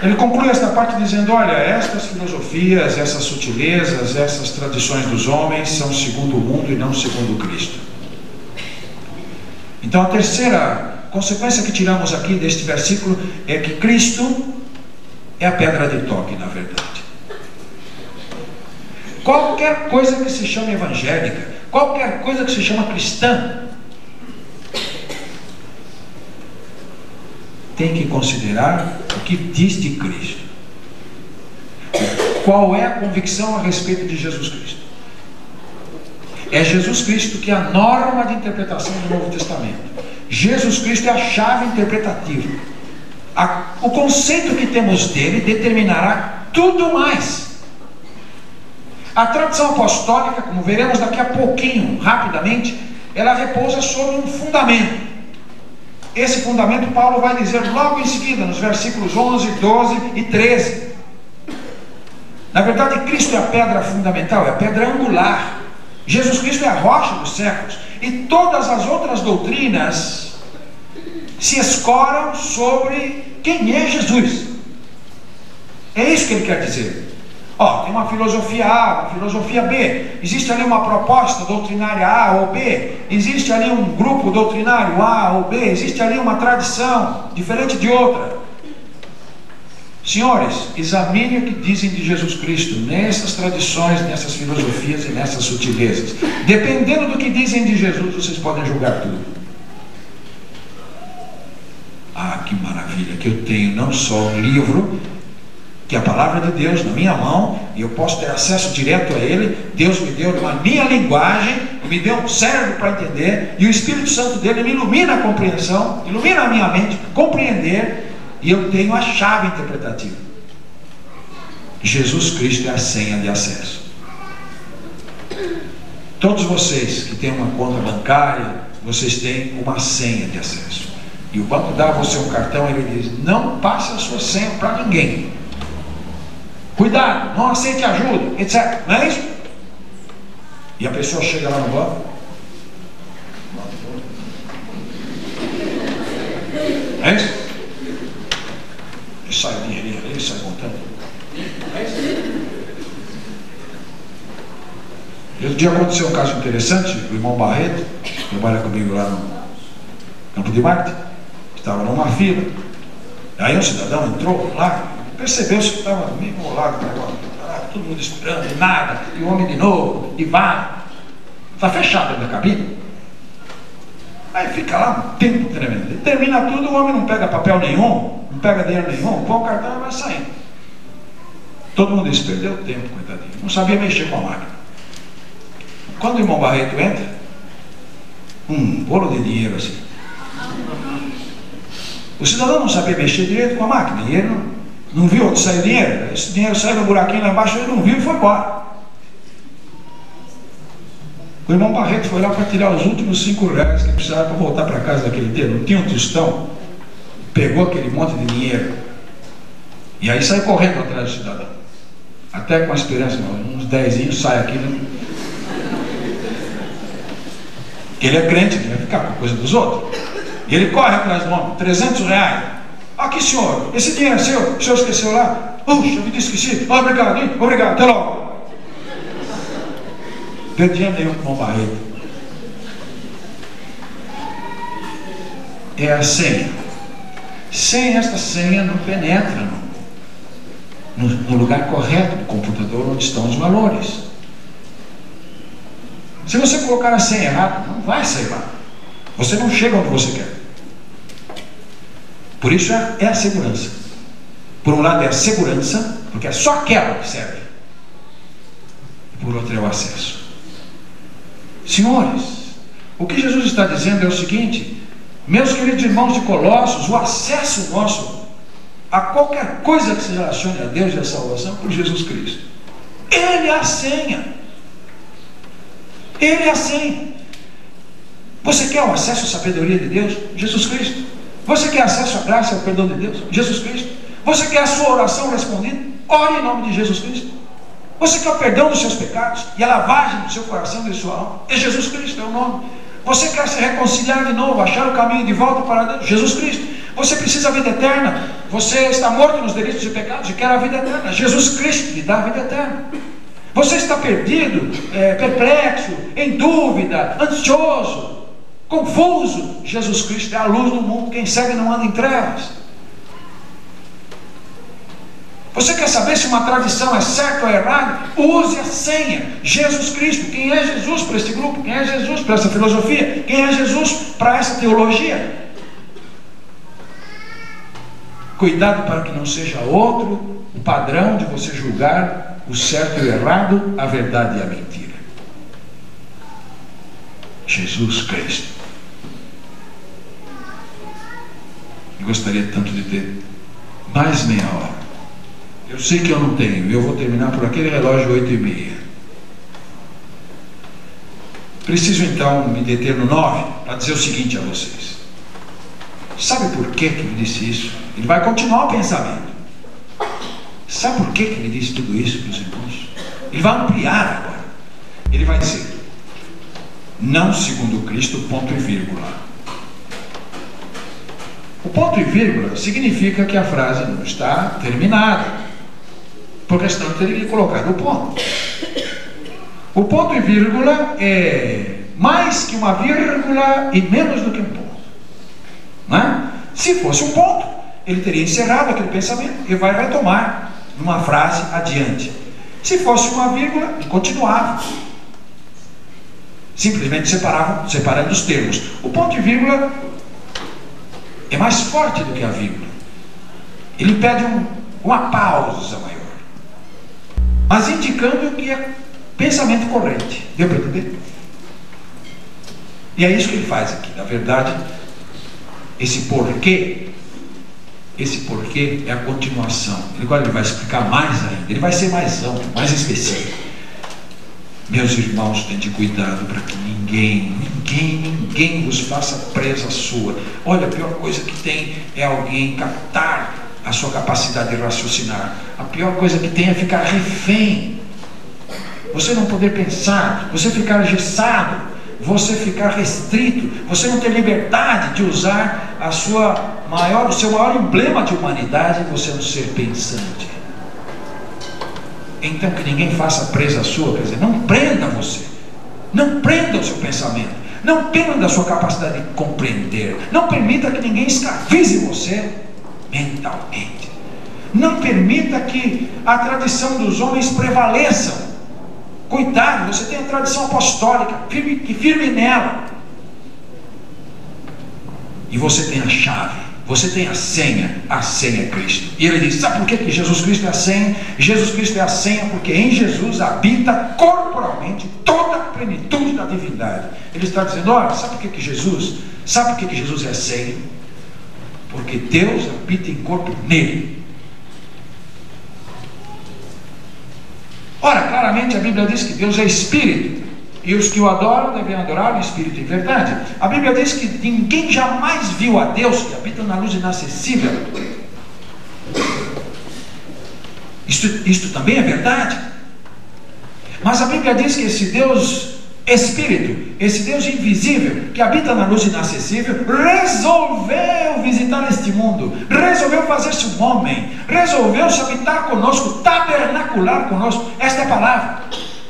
[SPEAKER 1] Ele conclui esta parte dizendo: olha, estas filosofias, essas sutilezas, essas tradições dos homens são segundo o mundo e não segundo Cristo. Então a terceira consequência que tiramos aqui deste versículo é que Cristo é a pedra de toque, na verdade. Qualquer coisa que se chama evangélica, qualquer coisa que se chama cristã, tem que considerar o que diz de Cristo. Qual é a convicção a respeito de Jesus Cristo? É Jesus Cristo que é a norma de interpretação do Novo Testamento. Jesus Cristo é a chave interpretativa. O conceito que temos dele determinará tudo mais. A tradição apostólica, como veremos daqui a pouquinho, rapidamente, ela repousa sobre um fundamento. Esse fundamento Paulo vai dizer logo em seguida, nos versículos 11, 12 e 13. Na verdade, Cristo é a pedra fundamental, é a pedra angular. Jesus Cristo é a rocha dos séculos. E todas as outras doutrinas se escoram sobre quem é Jesus. É isso que ele quer dizer. Tem uma filosofia A, uma filosofia B. Existe ali uma proposta doutrinária A ou B. Existe ali um grupo doutrinário A ou B. Existe ali uma tradição diferente de outra. Senhores, examine o que dizem de Jesus Cristo nessas tradições, nessas filosofias e nessas sutilezas. Dependendo do que dizem de Jesus, vocês podem julgar tudo. Que maravilha que eu tenho não só um livro, que é a palavra de Deus na minha mão, e eu posso ter acesso direto a ele. Deus me deu uma minha linguagem, me deu um cérebro para entender, e o Espírito Santo dele me ilumina a compreensão, ilumina a minha mente para compreender, e eu tenho a chave interpretativa. Jesus Cristo é a senha de acesso. Todos vocês que têm uma conta bancária, vocês têm uma senha de acesso, e o banco dá a você um cartão e ele diz: não passe a sua senha para ninguém. Cuidado, não aceite ajuda, etc. Não é isso? E a pessoa chega lá no banco. É isso? E sai o dinheirinho ali, sai montando. É isso? E outro dia aconteceu um caso interessante. O irmão Barreto, que trabalha comigo lá no Campo de Marte, estava numa fila. Aí um cidadão entrou lá, percebeu-se que estava meio enrolado com o negócio, todo mundo esperando, e nada, e o homem de novo, e vai. Está fechado dentro da cabine. Aí fica lá um tempo tremendo. E termina tudo, o homem não pega papel nenhum, não pega dinheiro nenhum, põe o cartão e vai saindo. Todo mundo disse: perdeu tempo, coitadinho. Não sabia mexer com a máquina. Quando o irmão Barreto entra, um bolo de dinheiro assim. O cidadão não sabia mexer direito com a máquina, e ele não viu onde saiu o dinheiro. Esse dinheiro saiu no buraquinho lá embaixo, ele não viu e foi embora. O irmão Barreto foi lá para tirar os últimos 5 reais que precisava para voltar para casa daquele dia. Não tinha um tostão. Pegou aquele monte de dinheiro e aí saiu correndo atrás do cidadão. Até com a esperança, uns 10 sai aqui, né? Ele é crente, ele vai ficar com a coisa dos outros. E ele corre atrás do homem, R$300. Aqui, senhor, esse dinheiro é seu, o senhor esqueceu lá? Puxa, me esqueci. Obrigado, hein? Obrigado, até logo. Deu dinheiro nenhum com uma barriga. É a senha. Sem esta senha não penetra no lugar correto do computador onde estão os valores. Se você colocar a senha errada, não vai sair lá. Você não chega onde você quer. Por isso é a segurança. Por um lado é a segurança, porque é só aquela que serve. Por outro é o acesso. Senhores, o que Jesus está dizendo é o seguinte: meus queridos irmãos de Colossos, o acesso nosso a qualquer coisa que se relacione a Deus e a salvação por Jesus Cristo. Ele é a senha. Ele é a senha. Você quer o acesso à sabedoria de Deus? Jesus Cristo. Você quer acesso à graça e ao perdão de Deus? Jesus Cristo. Você quer a sua oração respondida? Ore em nome de Jesus Cristo. Você quer o perdão dos seus pecados e a lavagem do seu coração e de sua alma? É Jesus Cristo, é o nome. Você quer se reconciliar de novo, achar o caminho de volta para Deus? Jesus Cristo. Você precisa da vida eterna. Você está morto nos delitos e pecados e quer a vida eterna. Jesus Cristo lhe dá a vida eterna. Você está perdido, perplexo, em dúvida, ansioso, confuso. Jesus Cristo é a luz do mundo. Quem segue não anda em trevas. Você quer saber se uma tradição é certa ou errada? Use a senha. Jesus Cristo. Quem é Jesus para este grupo? Quem é Jesus para essa filosofia? Quem é Jesus para essa teologia? Cuidado para que não seja outro o padrão de você julgar o certo e o errado, a verdade e a mentira. Jesus Cristo. Eu gostaria tanto de ter mais meia hora. Eu sei que eu não tenho. Eu vou terminar por aquele relógio 8h30. Preciso então me deter no 9 para dizer o seguinte a vocês. Sabe por que ele disse isso? Ele vai continuar o pensamento. Sabe por que ele disse tudo isso, meus irmãos? Ele vai ampliar agora. Ele vai dizer: não segundo Cristo, ponto e vírgula. O ponto e vírgula significa que a frase não está terminada, porque senão teria que colocar o ponto. O ponto e vírgula é mais que uma vírgula e menos do que um ponto, não é? Se fosse um ponto, ele teria encerrado aquele pensamento e vai retomar numa frase adiante. Se fosse uma vírgula, ele continuava. Simplesmente separando os termos. O ponto e vírgula é mais forte do que a vírgula. Ele pede uma pausa maior, mas indicando que é pensamento corrente. Deu para entender? E é isso que ele faz aqui. Na verdade, esse porquê é a continuação. Agora ele vai explicar mais ainda. Ele vai ser mais amplo, mais específico. Meus irmãos, tende cuidado para que ninguém vos faça presa sua. Olha, a pior coisa que tem é alguém captar a sua capacidade de raciocinar. A pior coisa que tem é ficar refém. Você não poder pensar, você ficar engessado, você ficar restrito, você não ter liberdade de usar o seu maior emblema de humanidade, você não ser pensante. Então que ninguém faça presa sua, quer dizer, não prenda você, não prenda o seu pensamento, não prenda a sua capacidade de compreender, não permita que ninguém escravize você mentalmente, não permita que a tradição dos homens prevaleça. Cuidado, você tem a tradição apostólica, firme nela. E você tem a chave, você tem a senha é Cristo. E ele diz: sabe por que Jesus Cristo é a senha? Jesus Cristo é a senha porque em Jesus habita corporalmente toda a plenitude da divindade. Ele está dizendo: olha, sabe por que Jesus é a senha? Porque Deus habita em corpo nele. Ora, claramente a Bíblia diz que Deus é Espírito, e os que o adoram devem adorar o Espírito em verdade. A Bíblia diz que ninguém jamais viu a Deus, que habita na luz inacessível. Isto também é verdade. Mas a Bíblia diz que esse Deus Espírito, esse Deus invisível que habita na luz inacessível, resolveu visitar este mundo, resolveu fazer-se um homem, resolveu se habitar conosco, tabernacular conosco. Esta é a palavra.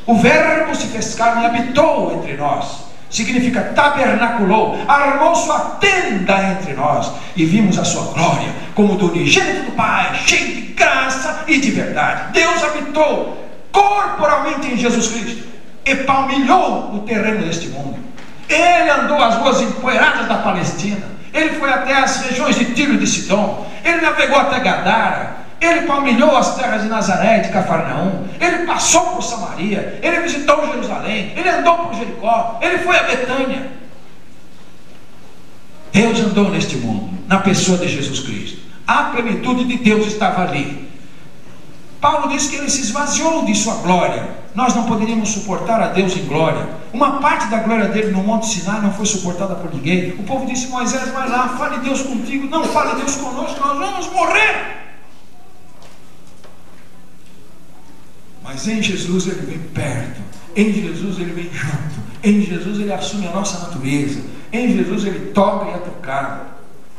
[SPEAKER 1] O Verbo se fez carne e habitou entre nós. Significa tabernaculou, armou sua tenda entre nós, e vimos a sua glória como do unigênito do Pai, cheio de graça e de verdade. Deus habitou corporalmente em Jesus Cristo e palmilhou o terreno deste mundo. Ele andou as ruas empoeiradas da Palestina, ele foi até as regiões de Tiro e de Sidom, ele navegou até Gadara, ele palmilhou as terras de Nazaré e de Cafarnaum, ele passou por Samaria, ele visitou Jerusalém, ele andou por Jericó, ele foi a Betânia. Deus andou neste mundo, na pessoa de Jesus Cristo. A plenitude de Deus estava ali. Paulo diz que ele se esvaziou de sua glória. Nós não poderíamos suportar a Deus em glória. Uma parte da glória dele no Monte Sinai não foi suportada por ninguém. O povo disse: Moisés, vai lá, fale Deus contigo. Não fale Deus conosco, nós vamos morrer. Mas em Jesus ele vem perto, em Jesus ele vem junto, em Jesus ele assume a nossa natureza, em Jesus ele toca e é tocado.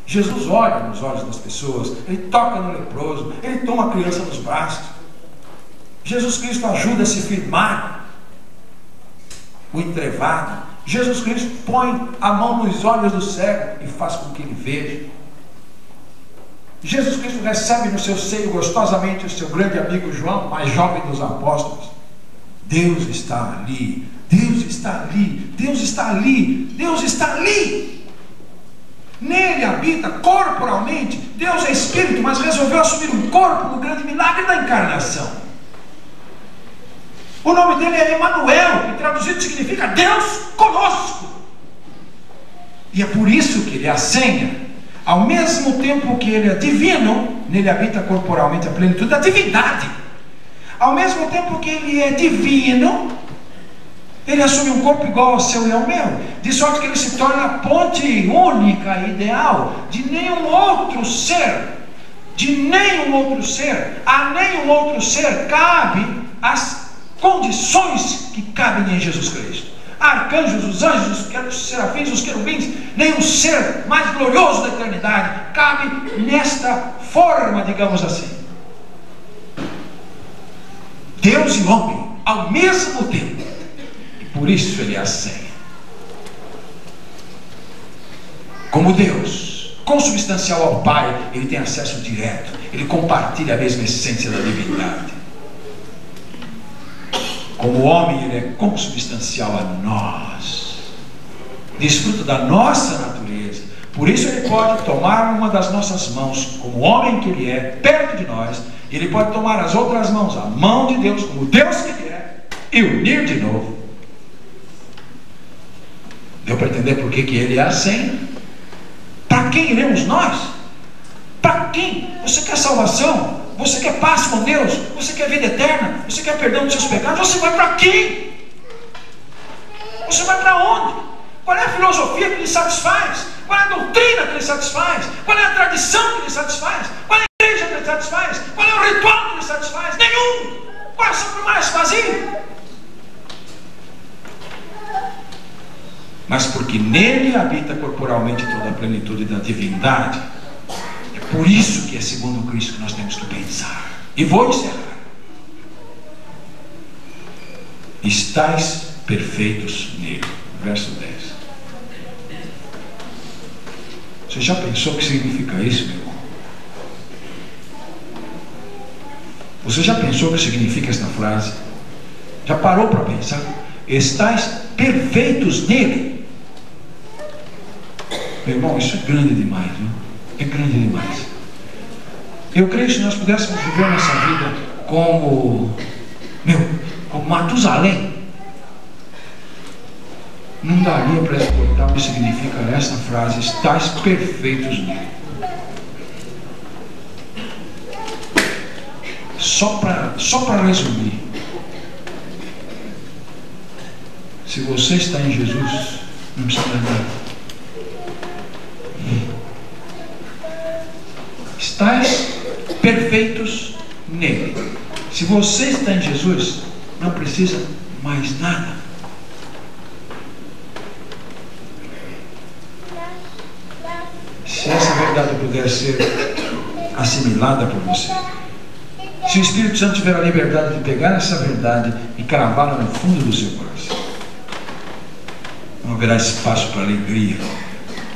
[SPEAKER 1] Jesus olha nos olhos das pessoas, ele toca no leproso, ele toma a criança nos braços. Jesus Cristo ajuda a se firmar o entrevado. Jesus Cristo põe a mão nos olhos do cego e faz com que ele veja. Jesus Cristo recebe no seu seio gostosamente o seu grande amigo João, mais jovem dos apóstolos. Deus está ali, Deus está ali, Deus está ali, Deus está ali. Nele habita corporalmente. Deus é Espírito, mas resolveu assumir um corpo no grande milagre da encarnação. O nome dele é Emanuel, que traduzido significa Deus conosco. E é por isso que ele é a senha. Ao mesmo tempo que ele é divino, nele habita corporalmente a plenitude da divindade. Ao mesmo tempo que ele é divino, ele assume um corpo igual ao seu e ao meu, de sorte que ele se torna a ponte única e ideal de nenhum outro ser. De nenhum outro ser, a nenhum outro ser cabe as condições que cabem em Jesus Cristo. Arcanjos, os anjos, os serafins, os querubins, nenhum ser mais glorioso da eternidade cabe nesta forma, digamos assim. Deus e homem ao mesmo tempo, e por isso ele é a senha. Como Deus, consubstancial ao Pai, ele tem acesso direto, ele compartilha a mesma essência da divindade. Como homem, ele é consubstancial a nós, desfruta da nossa natureza. Por isso ele pode tomar uma das nossas mãos, como homem que ele é, perto de nós. Ele pode tomar as outras mãos, a mão de Deus, como Deus que ele é, e unir de novo. Deu para entender por que ele é a senha? Para quem iremos nós? Para quem? Você quer salvação? Você quer paz com Deus? Você quer vida eterna? Você quer perdão dos seus pecados? Você vai para quem? Você vai para onde? Qual é a filosofia que lhe satisfaz? Qual é a doutrina que lhe satisfaz? Qual é a tradição que lhe satisfaz? Qual é a igreja que lhe satisfaz? Qual é o ritual que lhe satisfaz? Nenhum! Coração mais vazio. Mas porque nele habita corporalmente toda a plenitude da divindade, por isso que é segundo Cristo que nós temos que pensar. E vou encerrar. Estais perfeitos nele. Verso 10. Você já pensou o que significa isso, meu irmão? Você já pensou o que significa esta frase? Já parou para pensar? Estais perfeitos nele. Meu irmão, isso é grande demais, viu? É grande demais. Eu creio que se nós pudéssemos viver nossa vida como Matusalém, não daria para exportar o que significa essa frase: estais perfeitos nele. Só para resumir, se você está em Jesus, não precisa de nada. Estais perfeitos nele. Se você está em Jesus, não precisa mais nada. verdade puder ser assimilada por você, se o Espírito Santo tiver a liberdade de pegar essa verdade e cravá-la no fundo do seu coração, não haverá espaço para alegria,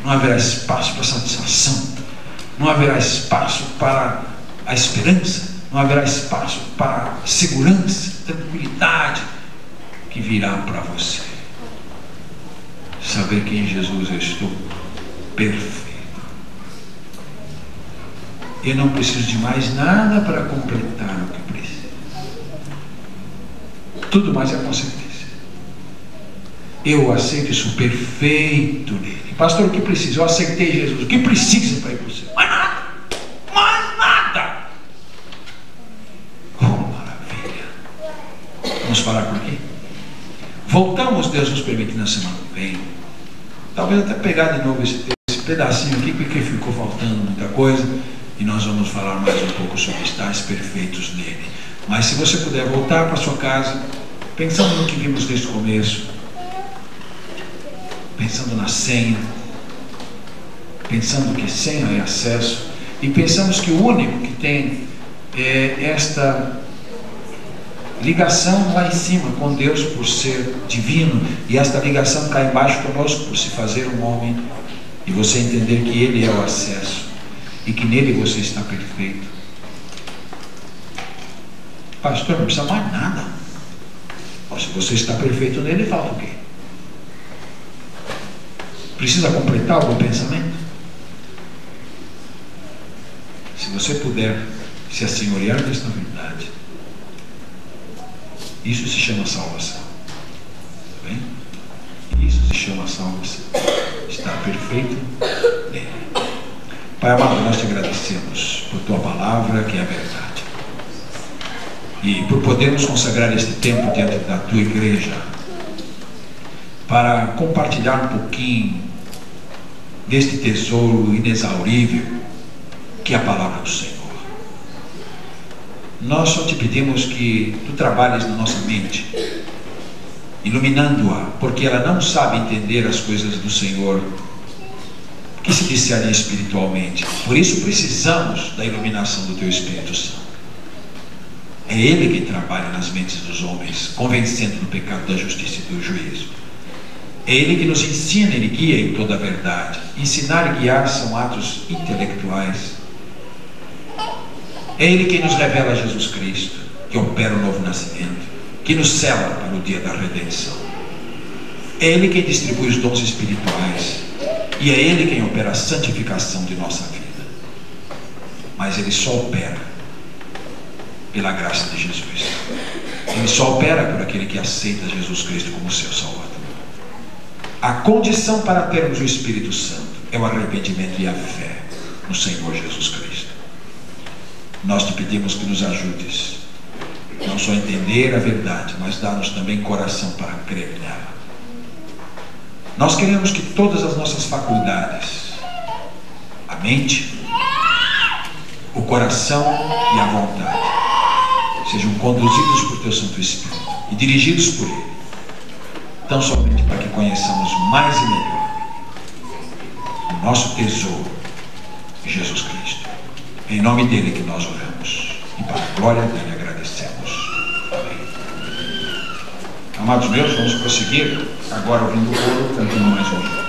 [SPEAKER 1] não haverá espaço para satisfação, não haverá espaço para a esperança, não haverá espaço para segurança, tranquilidade que virá para você. Saber que em Jesus eu estou perfeito. Eu não preciso de mais nada para completar o que eu preciso. Tudo mais é consequência. Eu aceito isso perfeito nele. Pastor, o que precisa? Eu aceitei Jesus. O que precisa para ir para o céu? Mais nada. Mais nada. Oh, maravilha. Vamos parar por aqui? Voltamos, Deus nos permite, na semana que vem. Talvez até pegar de novo esse pedacinho aqui, porque ficou faltando muita coisa. E nós vamos falar mais um pouco sobre estáis perfeitos nele. Mas se você puder voltar para sua casa, pensando no que vimos desde o começo, pensando na senha, pensando que senha é acesso, e pensamos que o único que tem esta ligação lá em cima com Deus por ser divino, e esta ligação cá embaixo conosco por se fazer um homem, e você entender que Ele é o acesso e que nele você está perfeito. Pastor, não precisa mais nada. Se você está perfeito nele, falta o quê? Precisa completar algum pensamento? Se você puder se assenhorear desta verdade, isso se chama salvação. Tá bem? Isso se chama salvação. Está perfeito nele. Pai amado, nós te agradecemos por tua palavra, que é a verdade, e por podermos consagrar este tempo diante da tua igreja para compartilhar um pouquinho deste tesouro inexaurível que é a palavra do Senhor. Nós só te pedimos que tu trabalhes na nossa mente, iluminando-a, porque ela não sabe entender as coisas do Senhor, que se discernem espiritualmente. Por isso precisamos da iluminação do teu Espírito Santo. É Ele quem trabalha nas mentes dos homens, convencendo do pecado, da justiça e do juízo. É Ele que nos ensina, Ele guia em toda a verdade. Ensinar e guiar são atos intelectuais. É Ele quem nos revela Jesus Cristo, que opera o novo nascimento, que nos cela para o dia da redenção. É Ele quem distribui os dons espirituais, e é Ele quem opera a santificação de nossa vida. Mas Ele só opera pela graça de Jesus. Ele só opera por aquele que aceita Jesus Cristo como seu Salvador. A condição para termos o Espírito Santo é o arrependimento e a fé no Senhor Jesus Cristo. Nós te pedimos que nos ajudes, não só a entender a verdade, mas dá-nos também coração para crer nela. Nós queremos que todas as nossas faculdades, a mente, o coração e a vontade, sejam conduzidos por teu Santo Espírito e dirigidos por Ele, tão somente para que conheçamos mais e melhor o nosso tesouro, Jesus Cristo. Em nome dele que nós oramos, e para a glória dele agradecemos. Amém. Amados meus, vamos prosseguir agora ouvindo o coro, cantando mais um hino.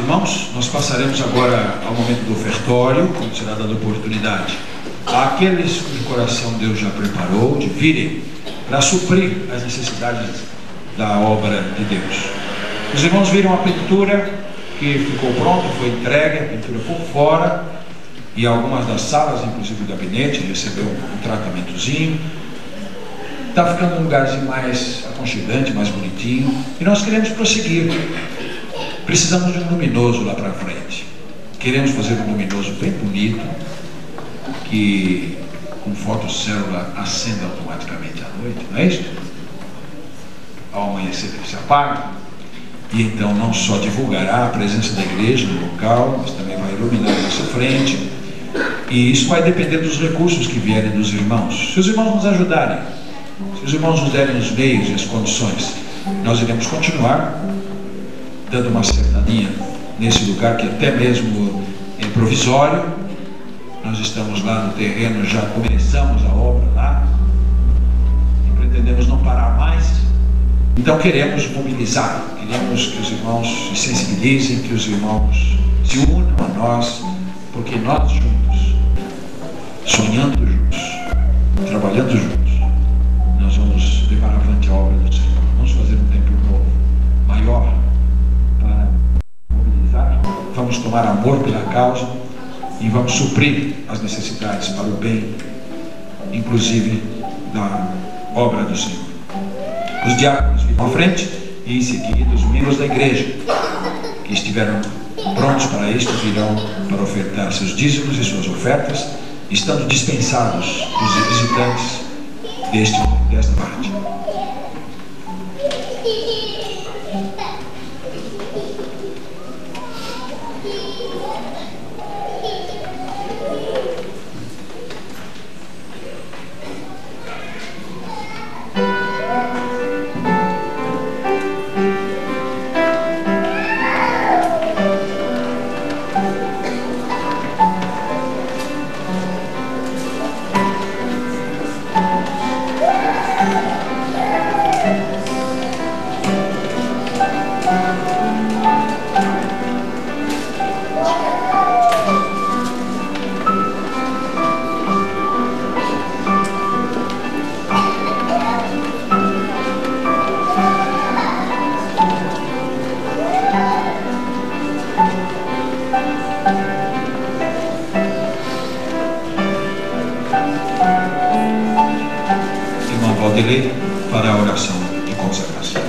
[SPEAKER 1] irmãos, nós passaremos agora ao momento do ofertório, como será dada oportunidade àqueles cujo coração Deus já preparou de virem para suprir as necessidades da obra de Deus. Os irmãos viram a pintura que ficou pronta, foi entregue, a pintura por fora, e algumas das salas, inclusive o gabinete, recebeu um tratamentozinho. Está ficando um lugarzinho mais aconchegante, mais bonitinho, e nós queremos prosseguir. Precisamos de um luminoso lá para frente. Queremos fazer um luminoso bem bonito, que com fotocélula acenda automaticamente à noite, não é isso? Ao amanhecer ele se apaga, e então não só divulgará a presença da igreja no local, mas também vai iluminar a nossa frente, e isso vai depender dos recursos que vierem dos irmãos. Se os irmãos nos ajudarem, se os irmãos nos derem os meios e as condições, nós iremos continuar dando uma certaninha nesse lugar que até mesmo é provisório. Nós estamos lá no terreno, já começamos a obra lá e pretendemos não parar mais. Então queremos mobilizar, queremos que os irmãos se sensibilizem, que os irmãos se unam a nós, porque nós juntos, sonhando juntos, trabalhando juntos, nós vamos levar avante a obra do Senhor. Vamos fazer um templo novo, maior, para mobilizar. Vamos tomar amor pela causa e vamos suprir as necessidades para o bem, inclusive da obra do Senhor. Os diáconos ficam à frente e em seguida os membros da igreja que estiveram prontos para isto virão para ofertar seus dízimos e suas ofertas, estando dispensados os visitantes desta parte. Para a oração de consagração.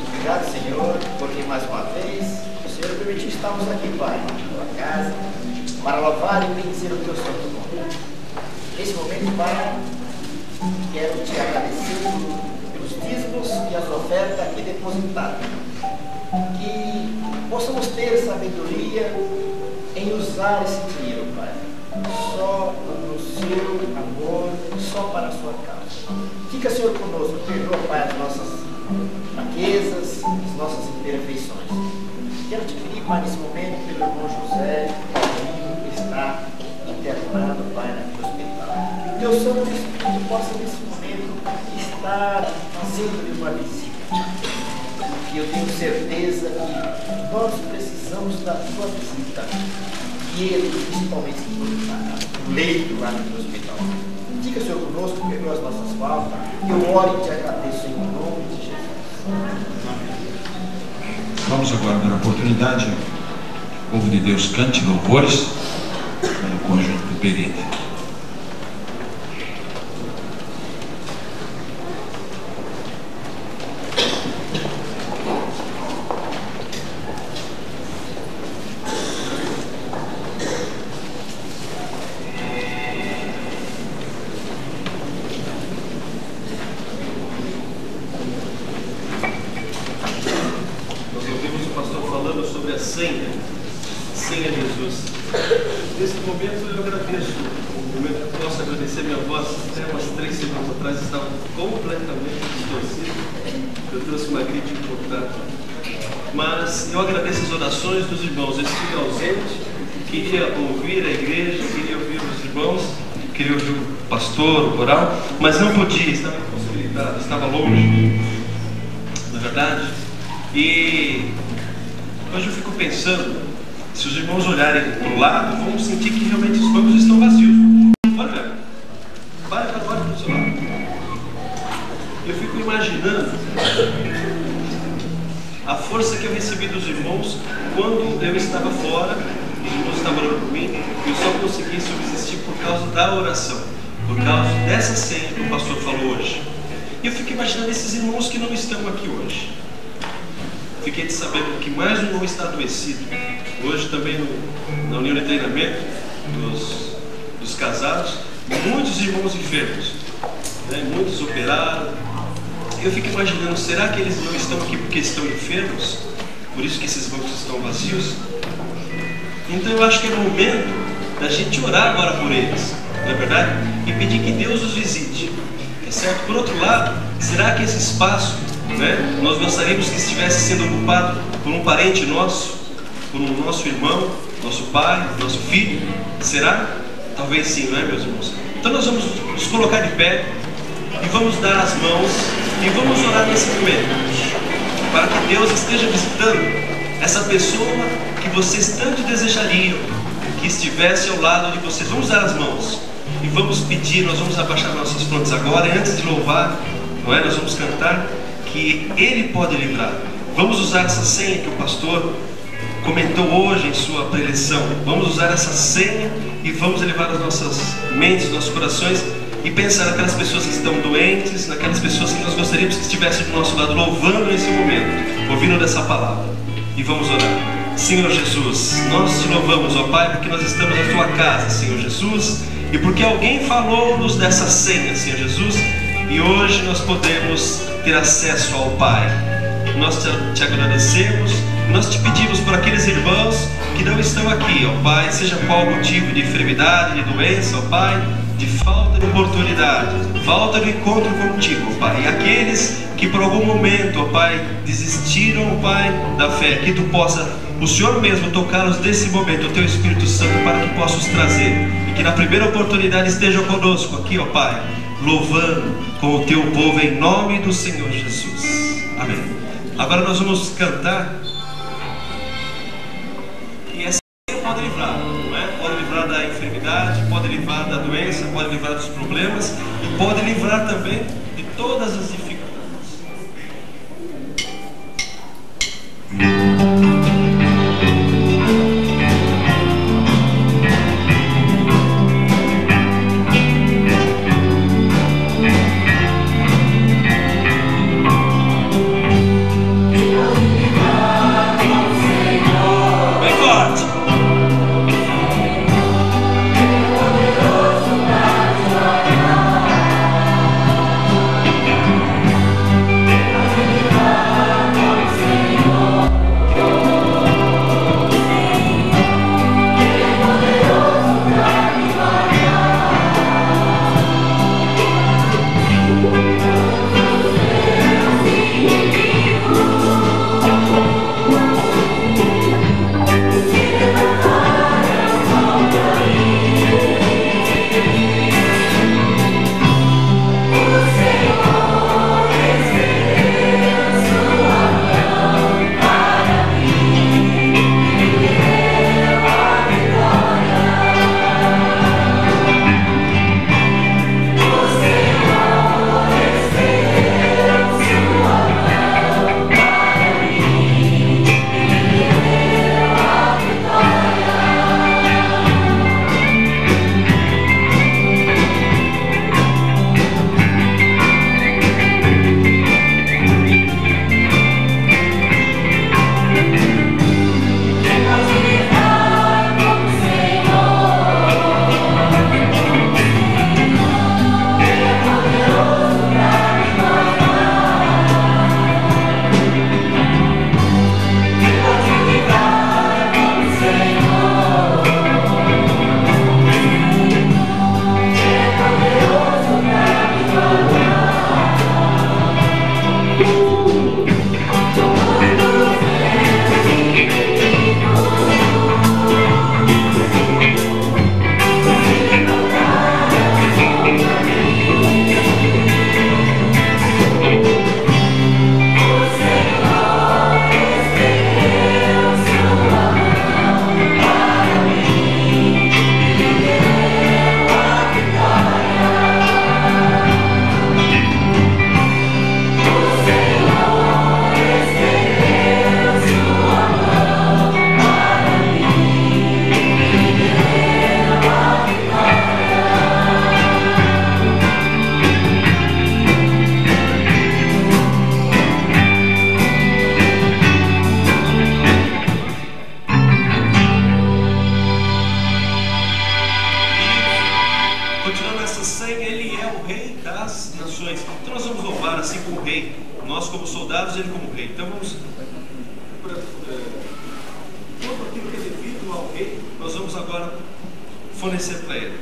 [SPEAKER 3] Obrigado, Senhor, porque mais uma vez o Senhor permitiu estarmos aqui, Pai, na tua casa, para louvar e bendizer o teu santo nome. Nesse momento, Pai, quero te agradecer pelos dízimos e as ofertas aqui depositadas. Que possamos ter sabedoria em usar esse dinheiro, Pai, só no seu amor, só para a sua causa. Fica, Senhor, conosco, perdoa, Pai, as nossas fraquezas, as nossas imperfeições. Quero te pedir, Pai, nesse momento, pelo irmão José, que está internado, Pai, naquele hospital. Que o teu Santo Espírito possa, nesse momento, estar fazendo-lhe uma visita. Que eu tenho certeza que nós precisamos da tua visita. E ele, principalmente, no leito lá no hospital. Fica, Senhor, conosco, perdoa as nossas faltas. Eu oro e te agradeço em nome de Jesus.
[SPEAKER 1] Vamos agora dar a oportunidade ao povo de Deus cante louvores no conjunto do Perite.
[SPEAKER 4] Dos irmãos, eu estive ausente, queria ouvir a igreja, queria ouvir os irmãos, queria ouvir o pastor, o coral, mas não podia, estava impossibilitado, estava longe, na verdade. E Hoje eu fico pensando, se os irmãos olharem para o lado, vão sentir que realmente os bancos estão vazios. Olha para o seu lado. Eu fico imaginando a força que eu recebi dos irmãos quando eu estava fora, os irmãos estavam orando por mim, e eu só consegui subsistir por causa da oração, por causa dessa senha que o pastor falou hoje. E eu fico imaginando esses irmãos que não estão aqui hoje. Fiquei sabendo que mais um irmão está adoecido. Hoje também na união de treinamento dos casados, muitos irmãos enfermos, né? Muitos operaram. Eu fico imaginando, será que eles não estão aqui porque estão enfermos? Por isso que esses bancos estão vazios? Então eu acho que é momento da gente orar agora por eles, não é verdade? E pedir que Deus os visite, é certo? Por outro lado, será que esse espaço, né, nós gostaríamos que estivesse sendo ocupado por um parente nosso, por um nosso irmão, nosso pai, nosso filho? Será? Talvez sim, não é, meus irmãos? Então nós vamos nos colocar de pé e vamos dar as mãos e vamos orar nesse momento, para que Deus esteja visitando essa pessoa que vocês tanto desejariam que estivesse ao lado de vocês. Vamos dar as mãos e vamos pedir, nós vamos abaixar nossas frontes agora, e antes de louvar, não é? Nós vamos cantar que Ele pode livrar. Vamos usar essa senha que o pastor comentou hoje em sua preleção. Vamos usar essa senha e vamos elevar as nossas mentes, nossos corações e pensar naquelas pessoas que estão doentes, naquelas pessoas que nós gostaríamos que estivessem do nosso lado, louvando nesse momento, ouvindo dessa palavra. E vamos orar. Senhor Jesus, nós te louvamos, ó Pai, porque nós estamos na tua casa, Senhor Jesus, e porque alguém falou-nos dessa senha, Senhor Jesus, e hoje nós podemos ter acesso ao Pai. Nós te agradecemos, nós te pedimos por aqueles irmãos que não estão aqui, ó Pai, seja qual motivo de enfermidade, de doença, ó Pai, de falta de oportunidade, falta de encontro contigo, ó Pai, e aqueles que por algum momento, ó Pai, desistiram, ó Pai, da fé, que tu possa, o Senhor mesmo, tocá-los nesse momento, o teu Espírito Santo, para que possa os trazer, e que na primeira oportunidade estejam conosco aqui, ó Pai, louvando com o teu povo em nome do Senhor Jesus. Amém. Agora nós vamos cantar, e essa pode livrar, não é? Pode livrar da enfermidade, pode livrar da doença, pode livrar dos problemas, e pode livrar também de todas as dificuldades.
[SPEAKER 5] Senhor.
[SPEAKER 4] como rei, nós como soldados, ele como rei. Então vamos, todo aquilo que é devido ao rei, nós vamos agora fornecer para ele.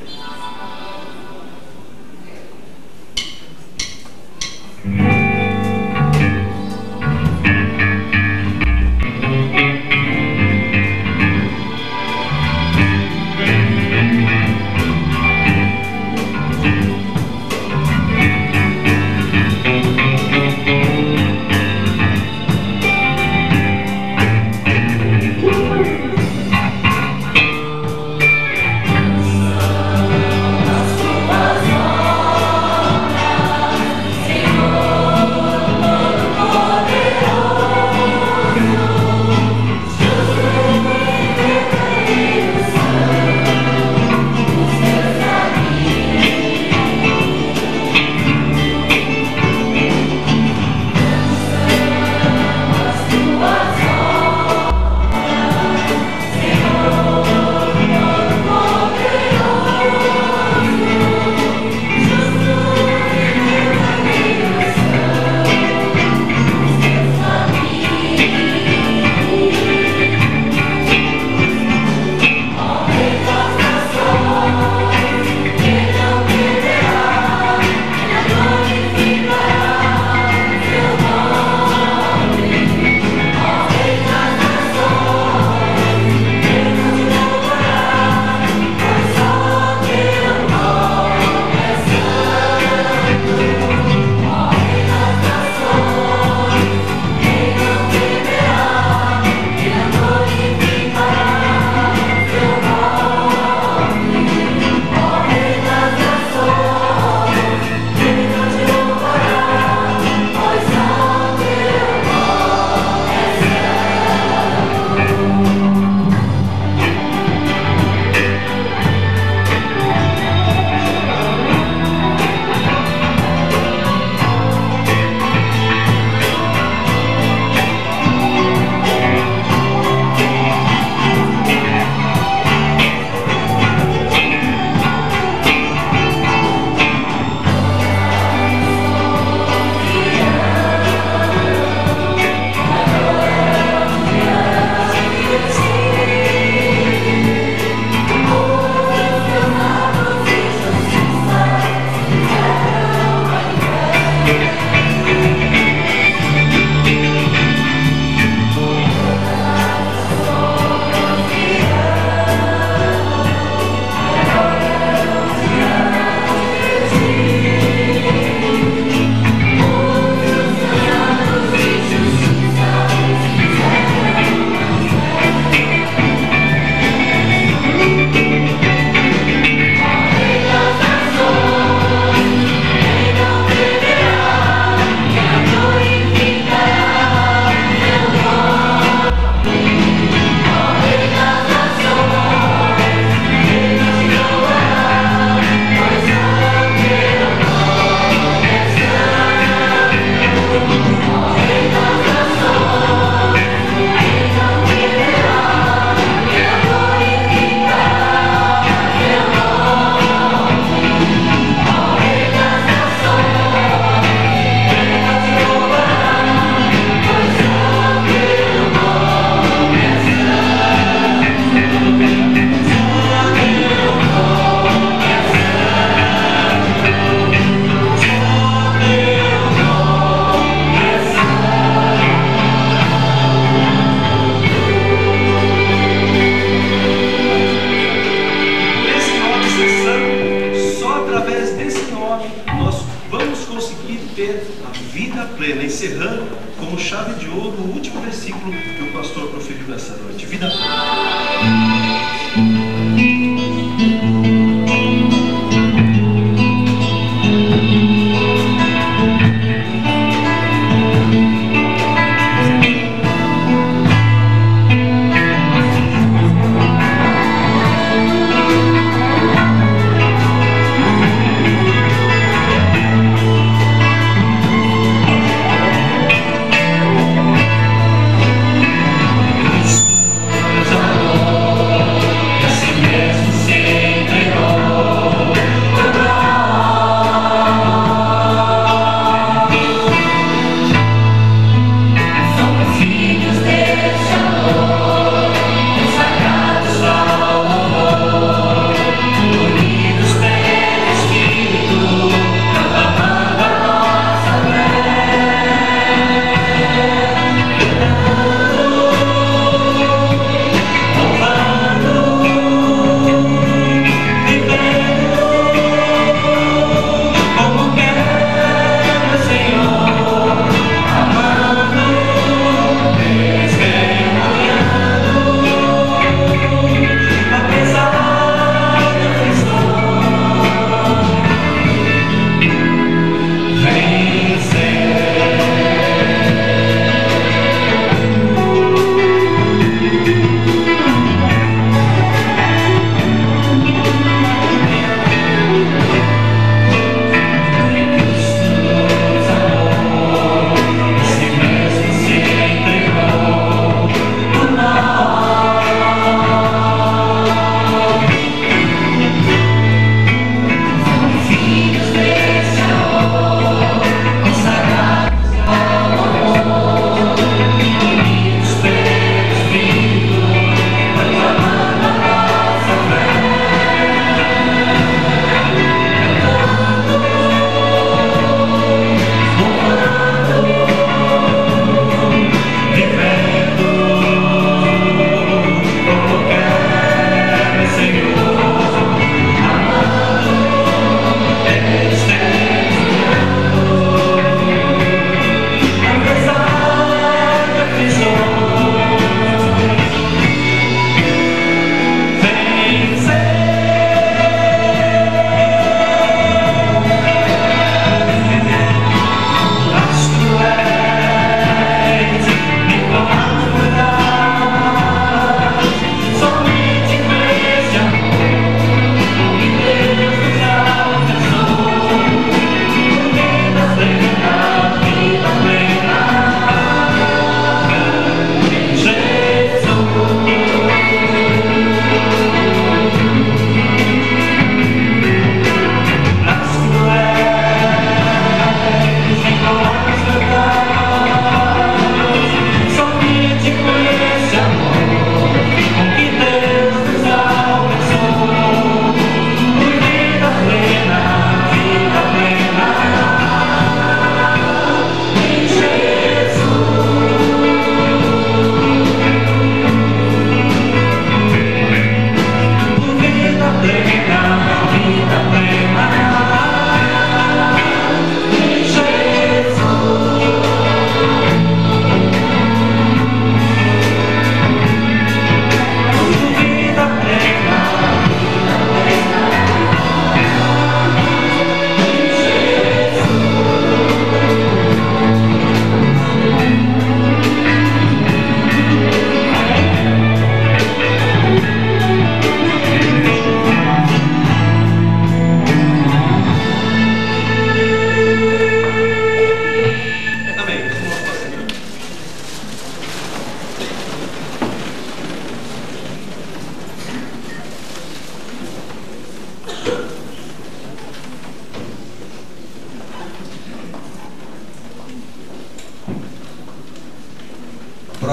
[SPEAKER 4] plena, encerrando como chave de ouro o último versículo que o pastor proferiu nessa noite. Vida plena.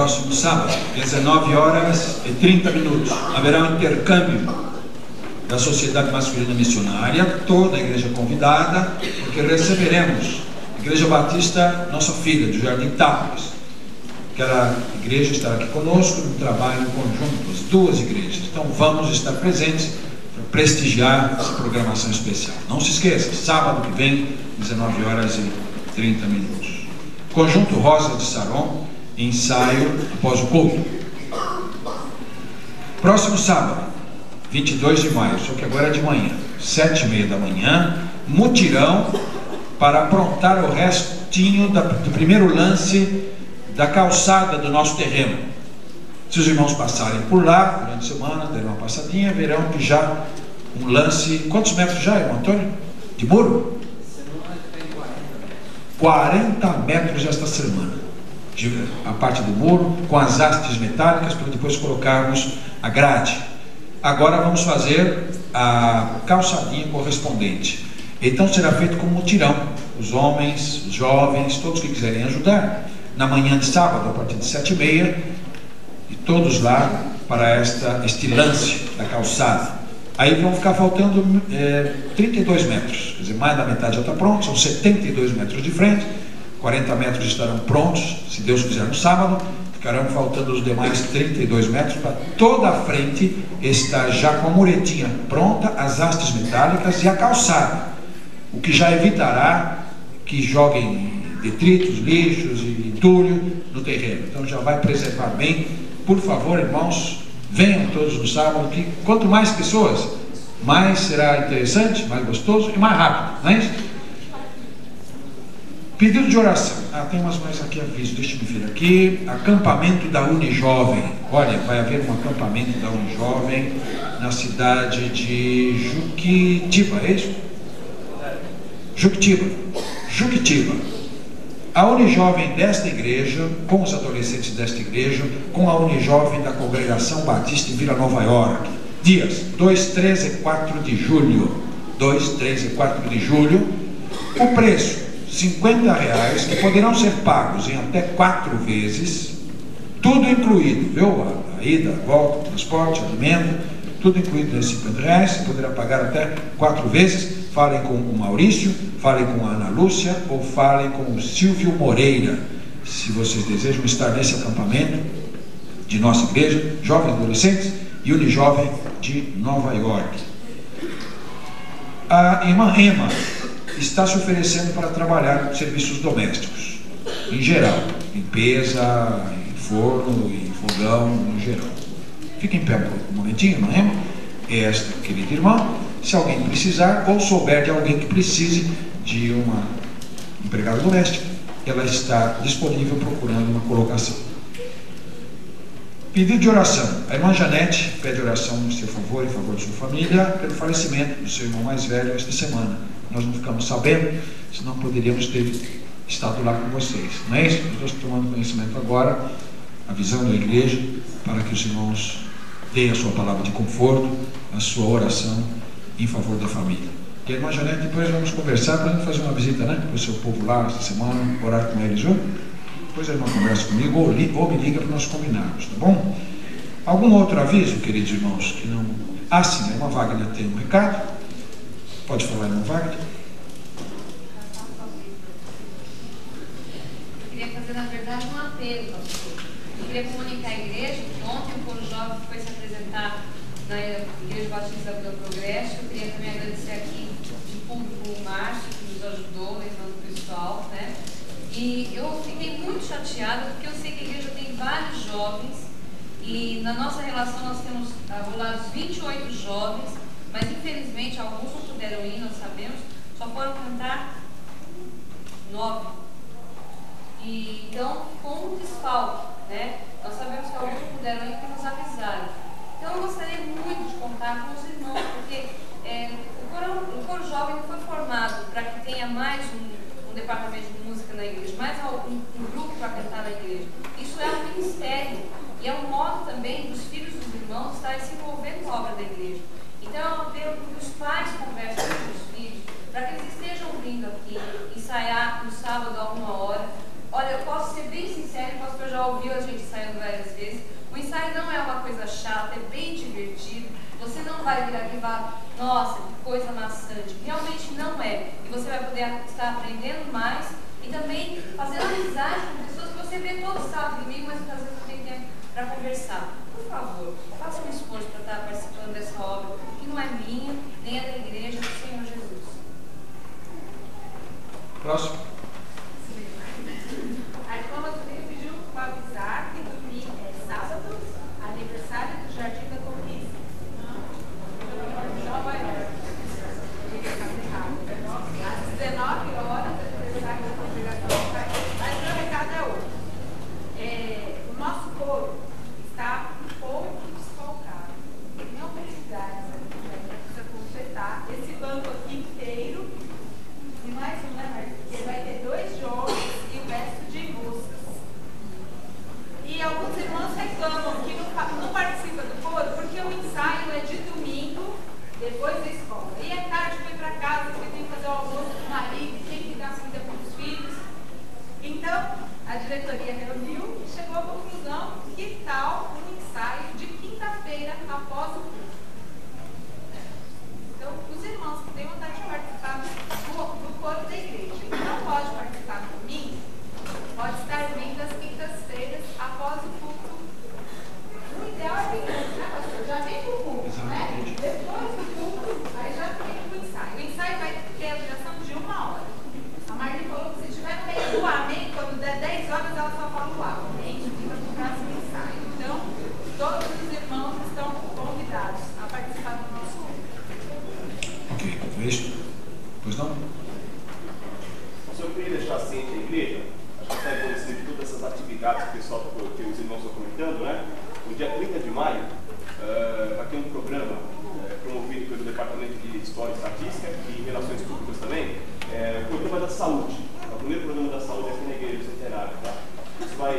[SPEAKER 1] próximo sábado, 19h30, haverá um intercâmbio da Sociedade Masculina Missionária, toda a igreja convidada, porque receberemos a Igreja Batista Nossa Filha, do Jardim Táporas. Aquela igreja estará aqui conosco no trabalho conjunto, as duas igrejas. Então vamos estar presentes para prestigiar essa programação especial. Não se esqueça, sábado que vem, 19h30. Conjunto Rosa de Saron, ensaio após o culto. Próximo sábado, 22 de maio, só que agora é de manhã, 7h30 da manhã, mutirão para aprontar o restinho do primeiro lance da calçada do nosso terreno. Se os irmãos passarem por lá durante a semana, derem uma passadinha, verão que já um lance, quantos metros já, irmão Antônio? De muro? 40 metros esta semana, a parte do muro, com as hastes metálicas, para depois colocarmos a grade. Agora vamos fazer a calçadinha correspondente. Então será feito com mutirão. Os homens, os jovens, todos que quiserem ajudar, na manhã de sábado, a partir de 7h30, e todos lá para este lance da calçada. Aí vão ficar faltando 32 metros, quer dizer, mais da metade já está pronto, são 72 metros de frente, 40 metros estarão prontos, se Deus quiser, no sábado, ficarão faltando os demais 32 metros para toda a frente estar já com a muretinha pronta, as hastes metálicas e a calçada, o que já evitará que joguem detritos, lixos e entulho no terreno. Então já vai preservar bem. Por favor, irmãos, venham todos no sábado, que quanto mais pessoas, mais será interessante, mais gostoso e mais rápido, não é isso? Pedido de oração. Tem umas mais aqui aviso, deixa eu ver aqui. Acampamento da Unijovem. Olha, vai haver um acampamento da Unijovem na cidade de Juquitiba, é isso? Juquitiba. A Unijovem desta igreja, com os adolescentes desta igreja, com a Unijovem da Congregação Batista em Vila Nova York. Dias 2, 3 e 4 de julho. 2, 3 e 4 de julho. O preço, R$50, que poderão ser pagos em até 4 vezes. Tudo incluído, viu? A ida, a volta, o transporte, alimento, tudo incluído nesses R$50. Você poderá pagar até 4 vezes. Falem com o Maurício, falem com a Ana Lúcia ou falem com o Silvio Moreira, se vocês desejam estar nesse acampamento de nossa igreja, jovens adolescentes e Unijovem de Nova York. A irmã Emma está se oferecendo para trabalhar serviços domésticos, em geral, limpeza, em forno, em fogão, em geral. Fique em pé um momentinho, irmã Emma. Esta querida irmã, se alguém precisar ou souber de alguém que precise de uma empregada doméstica, ela está disponível procurando uma colocação. Pedido de oração. A irmã Janete pede oração em seu favor, em favor de sua família, pelo falecimento do seu irmão mais velho esta semana. Nós não ficamos sabendo, senão poderíamos ter estado lá com vocês. Não é isso? Nós estamos tomando conhecimento agora, avisando a igreja, para que os irmãos deem a sua palavra de conforto, a sua oração em favor da família. E a irmã Janete, depois vamos conversar para a gente fazer uma visita, né? Para o seu povo lá esta semana, orar com eles, viu? Depois a irmã conversa comigo ou me liga para nós combinarmos, tá bom? Algum outro aviso, queridos irmãos, que não... sim, a irmã Wagner tem um recado. Pode falar, irmã Wagner?
[SPEAKER 5] Eu queria fazer, na verdade, um apelo, pastor. Eu queria comunicar à igreja que ontem o Coro Jovem foi se apresentar na Igreja Batista do Progresso. Eu queria também agradecer aqui de público o Márcio, que nos ajudou, levando o pessoal, né? E eu fiquei muito chateada, porque eu sei que a igreja tem vários jovens, e na nossa relação nós temos arrolados 28 jovens, mas infelizmente alguns não puderam ir, nós sabemos, só foram cantar 9. E então ficou um desfalque, né? Nós sabemos que alguns não puderam ir porque nos avisaram. Então eu gostaria muito de contar com os irmãos, porque o coro jovem foi formado para que tenha mais um departamento de música na igreja, mais um grupo para cantar na igreja. Isso é um ministério e é um modo também dos filhos dos irmãos estarem se envolvendo com a obra da igreja. Então eu apelo para que os pais conversem com os filhos, para que eles estejam vindo aqui, ensaiar no sábado a 1 hora. Olha, eu posso ser bem sincero, o pastor já ouviu a gente ensaiando vai vir aqui e falar, nossa, que coisa maçante. Realmente não é. E você vai poder estar aprendendo mais e também fazendo amizade com pessoas que você vê todo sábado domingo, mas às vezes não tem tempo para conversar. Por favor, faça um esforço para estar participando dessa obra, que não é minha, nem é da igreja, é do Senhor Jesus.
[SPEAKER 1] Próximo.
[SPEAKER 6] A irmã Mazulinha pediu para avisar que domingo é sábado, aniversário do Jardim da Conquista. Nova York. Às 19 horas, aniversário da congregação. Mas meu recado é outro. O nosso coro está um pouco desfalcado. Em alguns lugares a gente precisa completar esse banco aqui inteiro. E mais um, né, Marcos? Porque vai ter 2 jogos e o resto de músicas. E alguns irmãos reclamam que não participa do coro porque o ensaio é de domingo, depois da escola. E é tarde para ir para casa, porque tem que fazer o almoço com o marido, tem que dar comida para os filhos. Então, a diretoria reuniu e chegou à conclusão que tal um ensaio de quinta-feira após o culto. Então, os irmãos que têm vontade de participar do coro da igreja e não pode participar no domingo, pode estar vindo às quintas-feiras após o culto. O ideal é vir antes, né, pastor? Já vem para o culto, né? Depois do culto, aí já vem para o ensaio. O ensaio vai ter a duração de 1 hora. A Marli falou que se estiver no meio do amém, quando der 10 horas, ela só fala o amém, fica para o próximo ensaio. Então, todos os irmãos estão convidados a participar do nosso culto.
[SPEAKER 1] Ok, visto? Pois não?
[SPEAKER 7] O senhor queria deixar ciente a igreja, acho que está conhecendo de todas essas atividades que o pessoal, que os irmãos estão comentando, né? No dia 30 de maio, vai ter um programa promovido pelo Departamento de História e Estatística e Relações Públicas também, o programa da saúde. É o primeiro programa da saúde aqui na Igreja do Centenário. Tá? Isso vai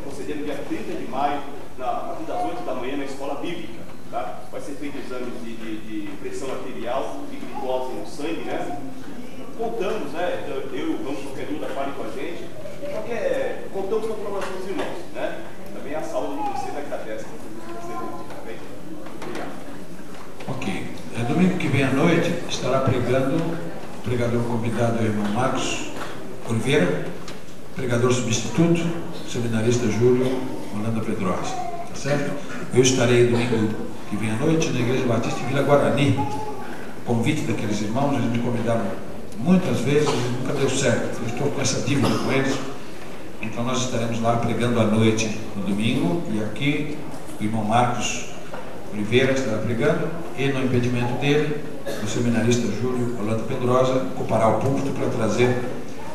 [SPEAKER 7] proceder no dia 30 de maio, a partir das 8 da manhã, na Escola Bíblica. Tá? Vai ser feito exames de pressão arterial e glicose no sangue, né? Contamos, né? Eu, vamos qualquer dúvida, fale com a gente. Contamos com a programação dos irmãos, né? Também a saúde de vocês agradece por tudo que você viu, tá bem? Obrigado.
[SPEAKER 1] Ok. Domingo que vem à noite estará pregando o pregador convidado é o irmão Marcos Oliveira, pregador substituto, seminarista Júlio Holanda Pedrosa. Tá certo? Eu estarei domingo que vem à noite na Igreja Batista em Vila Guarani. Convite daqueles irmãos, eles me convidaram muitas vezes e nunca deu certo. Eu estou com essa dívida com eles. Então nós estaremos lá pregando à noite no domingo e aqui o irmão Marcos Oliveira estará pregando e no impedimento dele o seminarista Júlio Holanda Pedrosa ocupará o púlpito para trazer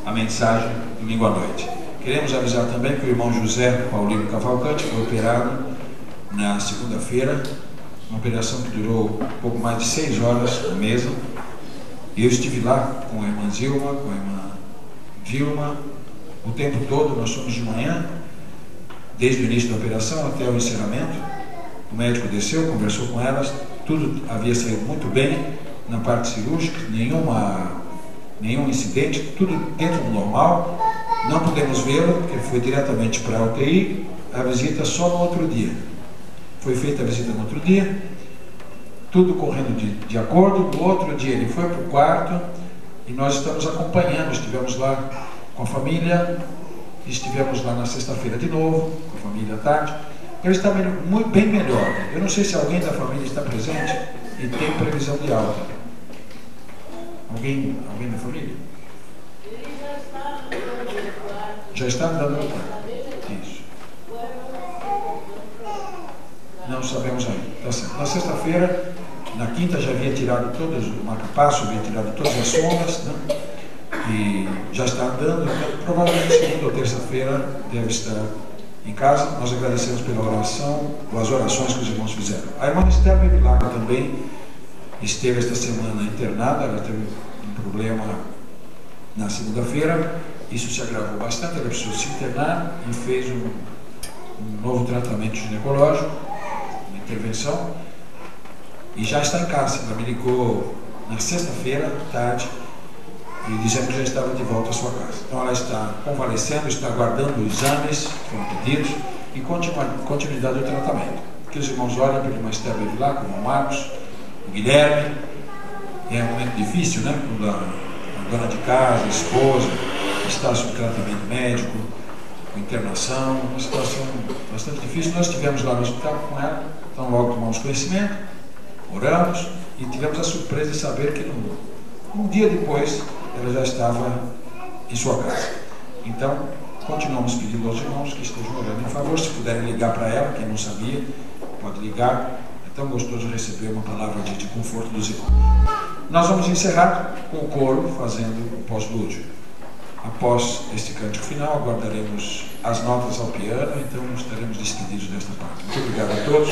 [SPEAKER 1] a mensagem domingo à noite. Queremos avisar também que o irmão José Paulino Cavalcante foi operado na segunda-feira, uma operação que durou um pouco mais de 6 horas na mesa. E eu estive lá com a irmã Zilma, com a irmã Vilma, o tempo todo. Nós fomos de manhã, desde o início da operação até o encerramento. O médico desceu, conversou com elas, tudo havia saído muito bem na parte cirúrgica, nenhum incidente, tudo dentro do normal. Não pudemos vê-lo, porque foi diretamente para a UTI, a visita só no outro dia. Foi feita a visita no outro dia, tudo correndo de acordo. No outro dia ele foi para o quarto e nós estamos acompanhando. Estivemos lá com a família, estivemos lá na sexta-feira de novo, com a família à tarde. Ele está bem melhor. Eu não sei se alguém da família está presente e tem previsão de alta. Alguém da família?
[SPEAKER 8] Ele já está andando no quarto.
[SPEAKER 1] Já está andando no quarto. Isso. Não sabemos ainda. Tá certo. Na sexta-feira, na quinta já havia tirado todas, o marca-passo havia tirado todas as sondas, né? E já está andando. Então, provavelmente segunda ou terça-feira deve estar em casa. Nós agradecemos pela oração, pelas orações que os irmãos fizeram. A irmã Esther Bevilacqua também esteve esta semana internada. Ela teve um problema na segunda-feira. Isso se agravou bastante. Ela precisou se internar e fez um novo tratamento ginecológico, uma intervenção, e já está em casa. Ela me ligou na sexta-feira, tarde, e dizendo que já estava de volta à sua casa. Então ela está convalescendo, está aguardando os exames que foram pedidos e continuidade do tratamento. Que os irmãos olhem pela irmã Esther Bevilacqua, o irmão Marcos, o Guilherme. É um momento difícil, né? Quando a dona de casa, a esposa, está sob tratamento médico, com internação, uma situação bastante difícil. Nós estivemos lá no hospital com ela, então logo tomamos conhecimento, oramos e tivemos a surpresa de saber que um dia depois ela já estava em sua casa. Então, continuamos pedindo aos irmãos que estejam orando em favor. Se puderem ligar para ela, quem não sabia, pode ligar. É tão gostoso receber uma palavra de conforto dos irmãos. Nós vamos encerrar com o coro fazendo o pós-lúdio. Após este cântico final, aguardaremos as notas ao piano, então estaremos despedidos desta parte. Muito obrigado a todos.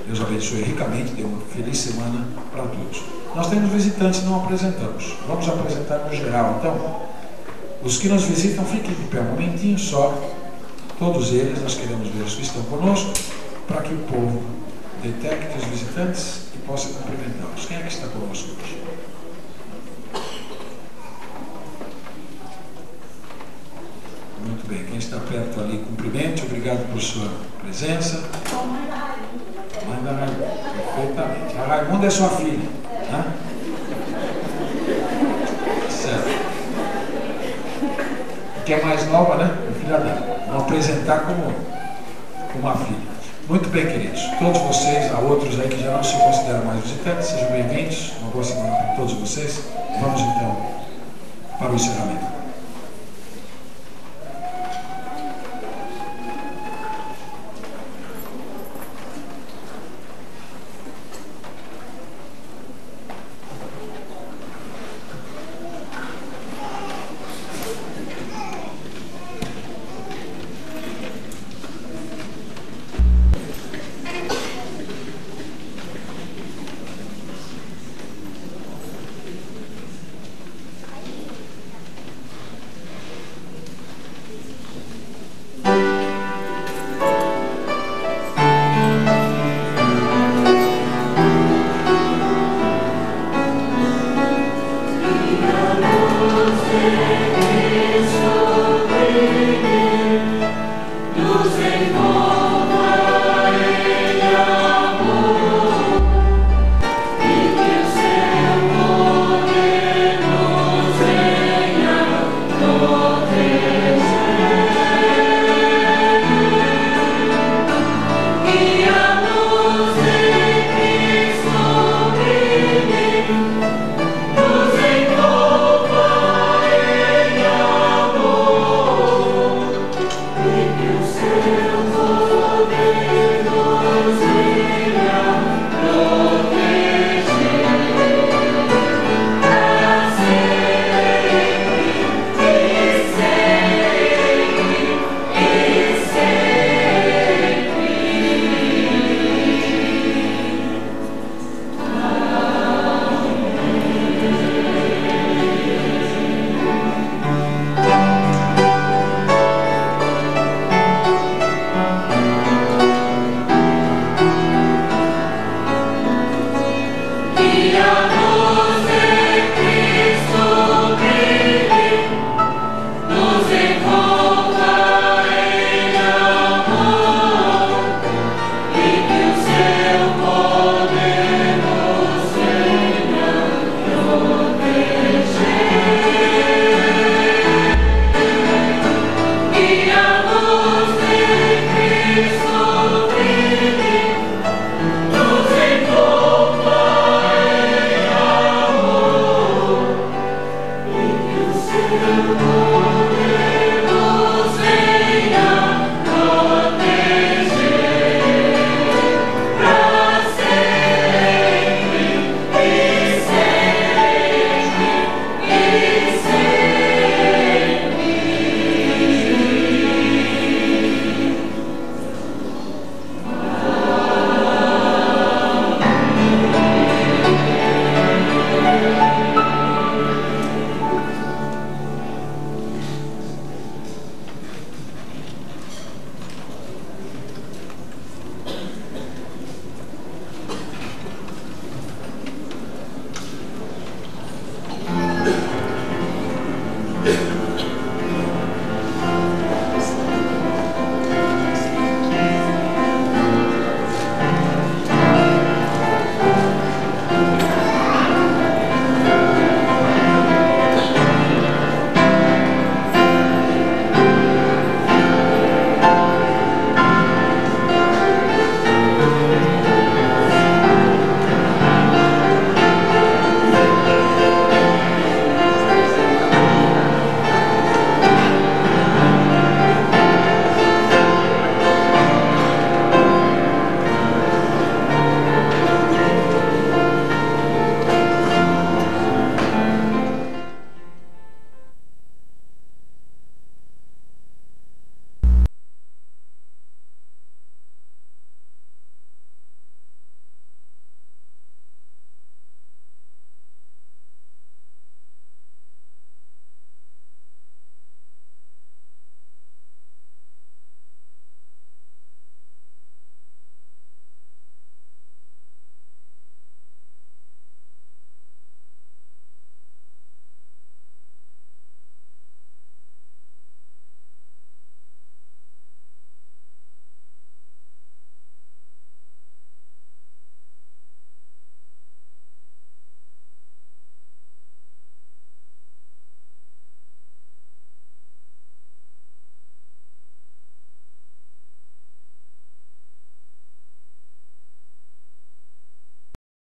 [SPEAKER 1] Deus abençoe ricamente, dê uma feliz semana para todos. Nós temos visitantes, não apresentamos. Vamos apresentar no geral, então. Os que nos visitam, fiquem de pé um momentinho só. Todos eles, nós queremos ver os que estão conosco, para que o povo detecte os visitantes e possa cumprimentá-los. Quem é que está conosco hoje? Muito bem, quem está perto ali, cumprimente. Obrigado por sua presença. Mãe da Raimunda, perfeitamente. A Raimunda é sua filha, né? Certo. Que é mais nova, né? A filha dela. Vou apresentar como uma filha. Muito bem, queridos. Todos vocês, há outros aí que já não se consideram mais visitantes, sejam bem-vindos. Uma boa semana para todos vocês. Vamos então para o encerramento.